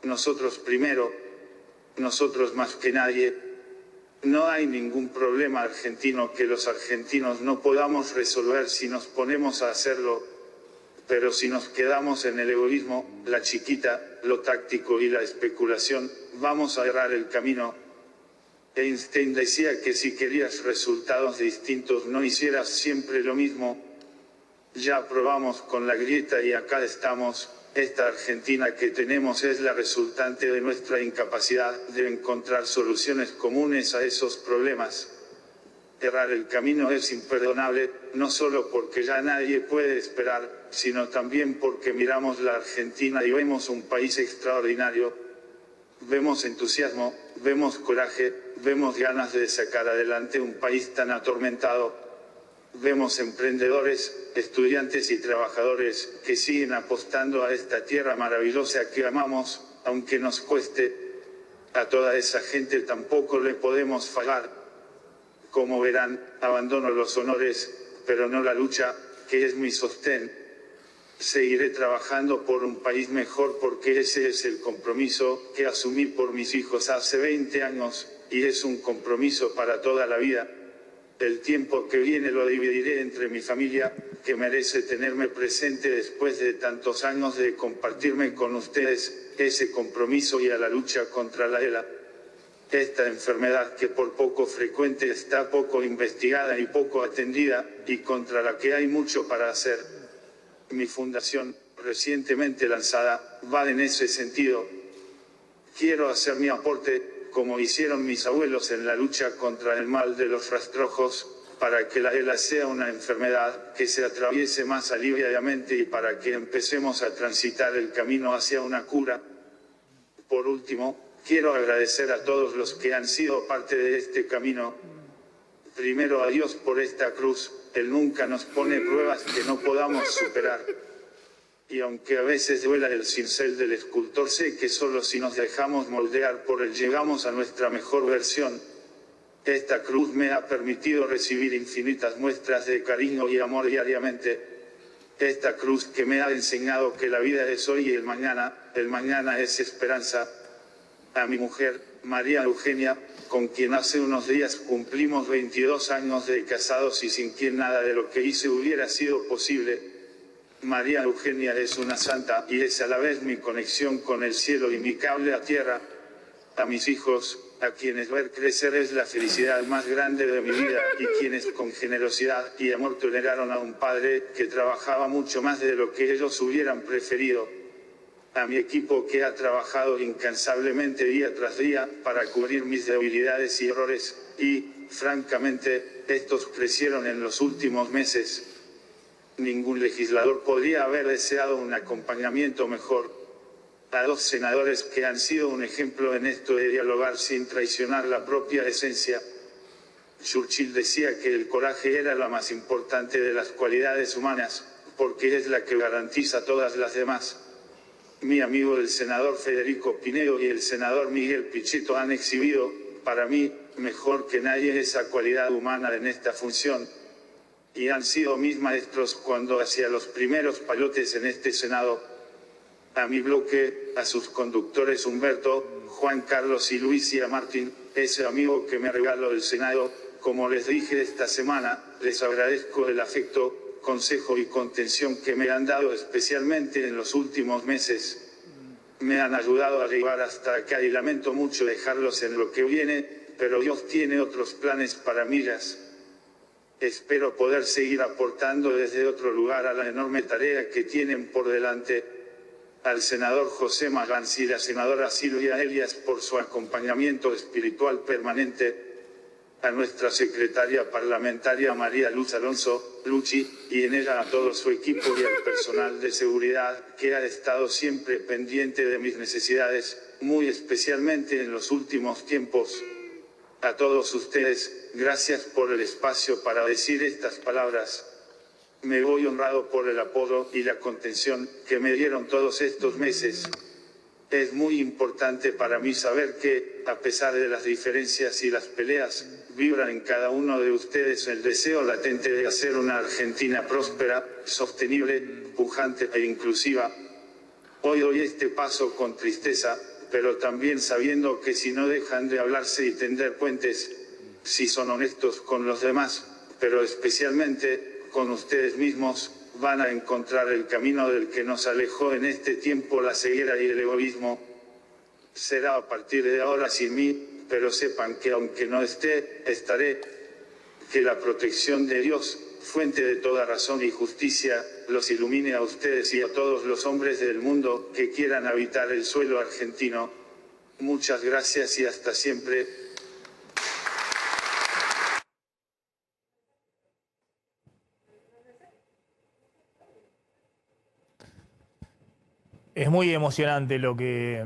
Nosotros primero, nosotros más que nadie. No hay ningún problema argentino que los argentinos no podamos resolver si nos ponemos a hacerlo, pero si nos quedamos en el egoísmo, la chiquita, lo táctico y la especulación, vamos a errar el camino. Einstein decía que si querías resultados distintos no hicieras siempre lo mismo. Ya probamos con la grieta y acá estamos. Esta Argentina que tenemos es la resultante de nuestra incapacidad de encontrar soluciones comunes a esos problemas. Errar el camino es imperdonable, no solo porque ya nadie puede esperar, sino también porque miramos la Argentina y vemos un país extraordinario. Vemos entusiasmo, vemos coraje, vemos ganas de sacar adelante un país tan atormentado. Vemos emprendedores, estudiantes y trabajadores que siguen apostando a esta tierra maravillosa que amamos, aunque nos cueste. A toda esa gente tampoco le podemos fallar. Como verán, abandono los honores, pero no la lucha, que es mi sostén. Seguiré trabajando por un país mejor porque ese es el compromiso que asumí por mis hijos hace 20 años, y es un compromiso para toda la vida. El tiempo que viene lo dividiré entre mi familia, que merece tenerme presente después de tantos años de compartirme con ustedes ese compromiso, y a la lucha contra la ELA. Esta enfermedad que por poco frecuente está poco investigada y poco atendida, y contra la que hay mucho para hacer. Mi fundación, recientemente lanzada, va en ese sentido. Quiero hacer mi aporte, como hicieron mis abuelos en la lucha contra el mal de los rastrojos, para que la ELA sea una enfermedad que se atraviese más aliviadamente y para que empecemos a transitar el camino hacia una cura. Por último, quiero agradecer a todos los que han sido parte de este camino. Primero a Dios por esta cruz, Él nunca nos pone pruebas que no podamos superar. Y aunque a veces duela el cincel del escultor, sé que solo si nos dejamos moldear por él llegamos a nuestra mejor versión. Esta cruz me ha permitido recibir infinitas muestras de cariño y amor diariamente. Esta cruz que me ha enseñado que la vida es hoy y el mañana es esperanza. A mi mujer, María Eugenia, con quien hace unos días cumplimos 22 años de casados y sin quien nada de lo que hice hubiera sido posible. María Eugenia es una santa y es a la vez mi conexión con el cielo y mi cable a tierra. A mis hijos, a quienes ver crecer es la felicidad más grande de mi vida y quienes con generosidad y amor toleraron a un padre que trabajaba mucho más de lo que ellos hubieran preferido. A mi equipo que ha trabajado incansablemente día tras día para cubrir mis debilidades y errores y, francamente, estos crecieron en los últimos meses. Ningún legislador podría haber deseado un acompañamiento mejor. A dos senadores que han sido un ejemplo en esto de dialogar sin traicionar la propia esencia. Churchill decía que el coraje era la más importante de las cualidades humanas, porque es la que garantiza todas las demás. Mi amigo el senador Federico Pinedo y el senador Miguel Pichetto han exhibido, para mí, mejor que nadie esa cualidad humana en esta función. Y han sido mis maestros cuando hacía los primeros palotes en este Senado. A mi bloque, a sus conductores Humberto, Juan Carlos y Luis y a Martín, ese amigo que me regaló el Senado, como les dije esta semana, les agradezco el afecto, consejo y contención que me han dado especialmente en los últimos meses. Me han ayudado a llegar hasta acá y lamento mucho dejarlos en lo que viene, pero Dios tiene otros planes para millas. Espero poder seguir aportando desde otro lugar a la enorme tarea que tienen por delante. Al senador José Magans y la senadora Silvia Elias por su acompañamiento espiritual permanente. A nuestra secretaria parlamentaria María Luz Alonso, Luchi, y en ella a todo su equipo y al personal de seguridad que ha estado siempre pendiente de mis necesidades, muy especialmente en los últimos tiempos. A todos ustedes, gracias por el espacio para decir estas palabras. Me voy honrado por el apodo y la contención que me dieron todos estos meses. Es muy importante para mí saber que, a pesar de las diferencias y las peleas, vibra en cada uno de ustedes el deseo latente de hacer una Argentina próspera, sostenible, pujante e inclusiva. Hoy doy este paso con tristeza, pero también sabiendo que si no dejan de hablarse y tender puentes, si son honestos con los demás, pero especialmente con ustedes mismos, van a encontrar el camino del que nos alejó en este tiempo la ceguera y el egoísmo. Será a partir de ahora sin mí, pero sepan que aunque no esté, estaré. Que la protección de Dios, fuente de toda razón y justicia, los ilumine a ustedes y a todos los hombres del mundo que quieran habitar el suelo argentino. Muchas gracias y hasta siempre. Es muy emocionante lo que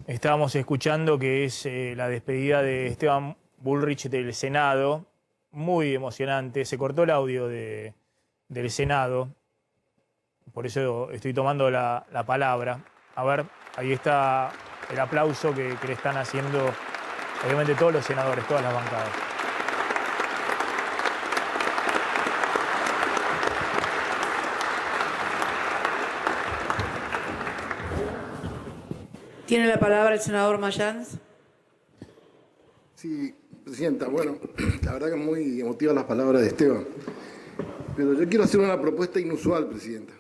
estábamos escuchando, que es la despedida de Esteban Bullrich del Senado. Muy emocionante. Se cortó el audio del Senado. Por eso estoy tomando la palabra. A ver, ahí está el aplauso que le están haciendo, obviamente, todos los senadores, todas las bancadas. Tiene la palabra el senador Mayans. Sí, presidenta, bueno, la verdad que muy emotivas las palabras de Esteban. Pero yo quiero hacer una propuesta inusual, presidenta.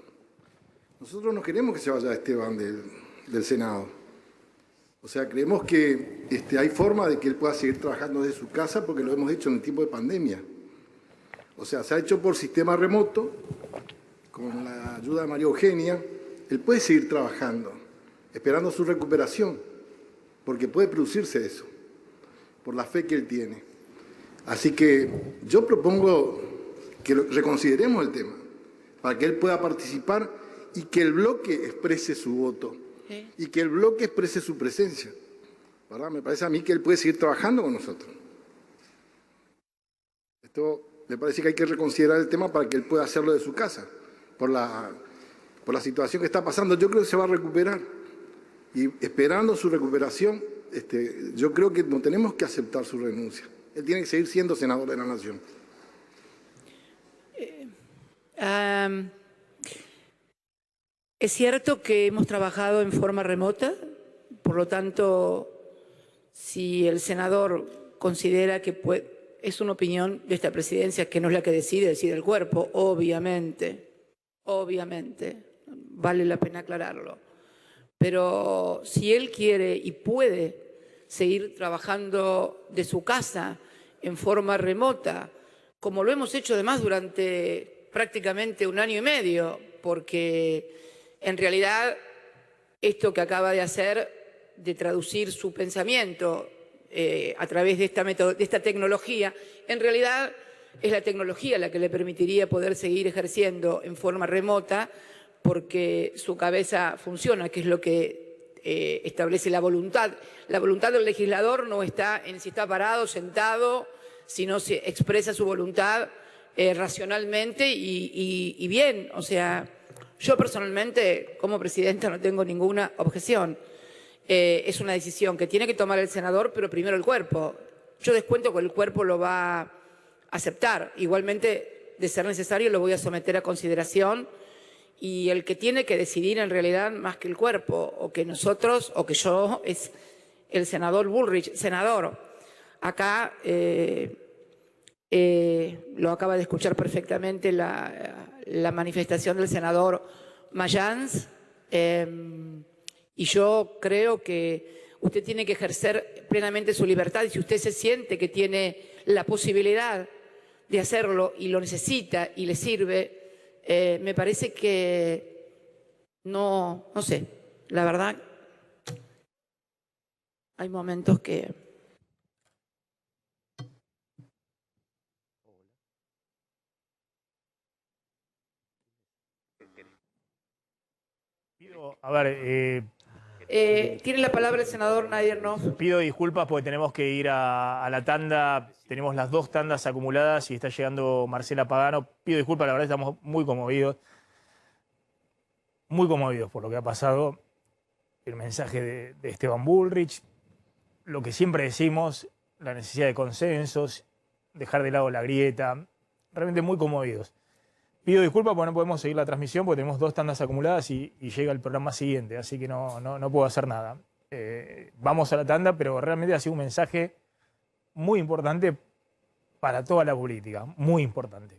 Nosotros no queremos que se vaya Esteban del Senado. O sea, creemos que hay forma de que él pueda seguir trabajando desde su casa porque lo hemos hecho en el tiempo de pandemia. O sea, se ha hecho por sistema remoto, con la ayuda de María Eugenia, él puede seguir trabajando, esperando su recuperación, porque puede producirse eso, por la fe que él tiene. Así que yo propongo que reconsideremos el tema, para que él pueda participar y que el bloque exprese su voto, y que el bloque exprese su presencia. ¿Verdad? Me parece a mí que él puede seguir trabajando con nosotros. Esto me parece que hay que reconsiderar el tema para que él pueda hacerlo de su casa, por la situación que está pasando. Yo creo que se va a recuperar, y esperando su recuperación, yo creo que no tenemos que aceptar su renuncia. Él tiene que seguir siendo senador de la Nación. Es cierto que hemos trabajado en forma remota, por lo tanto, si el senador considera que es una opinión de esta presidencia, que no es la que decide el cuerpo, obviamente, vale la pena aclararlo. Pero si él quiere y puede seguir trabajando de su casa en forma remota, como lo hemos hecho además durante prácticamente 1 año y medio, porque en realidad esto que acaba de hacer, de traducir su pensamiento a través de esta tecnología, en realidad es la tecnología la que le permitiría poder seguir ejerciendo en forma remota, porque su cabeza funciona, que es lo que establece la voluntad. La voluntad del legislador no está en si está parado, sentado, sino si expresa su voluntad racionalmente y bien. O sea, yo personalmente, como presidenta, no tengo ninguna objeción. Es una decisión que tiene que tomar el senador, pero primero el cuerpo. Yo descuento que el cuerpo lo va a aceptar. Igualmente, de ser necesario, lo voy a someter a consideración. Y el que tiene que decidir en realidad más que el cuerpo, o que nosotros, o que yo, es el senador Bullrich. Senador, acá lo acaba de escuchar perfectamente la manifestación del senador Mayans, y yo creo que usted tiene que ejercer plenamente su libertad, y si usted se siente que tiene la posibilidad de hacerlo y lo necesita y le sirve, me parece que no sé, la verdad, hay momentos que... A ver, tiene la palabra el senador Nader Noff. pido disculpas porque tenemos que ir a la tanda. Tenemos las 2 tandas acumuladas y está llegando Marcela Pagano. Pido disculpas, la verdad estamos muy conmovidos por lo que ha pasado. El mensaje de Esteban Bullrich, lo que siempre decimos, la necesidad de consensos, dejar de lado la grieta, realmente muy conmovidos. Pido disculpas porque no podemos seguir la transmisión porque tenemos 2 tandas acumuladas y llega el programa siguiente, así que no puedo hacer nada. Vamos a la tanda, pero realmente ha sido un mensaje muy importante para toda la política, muy importante.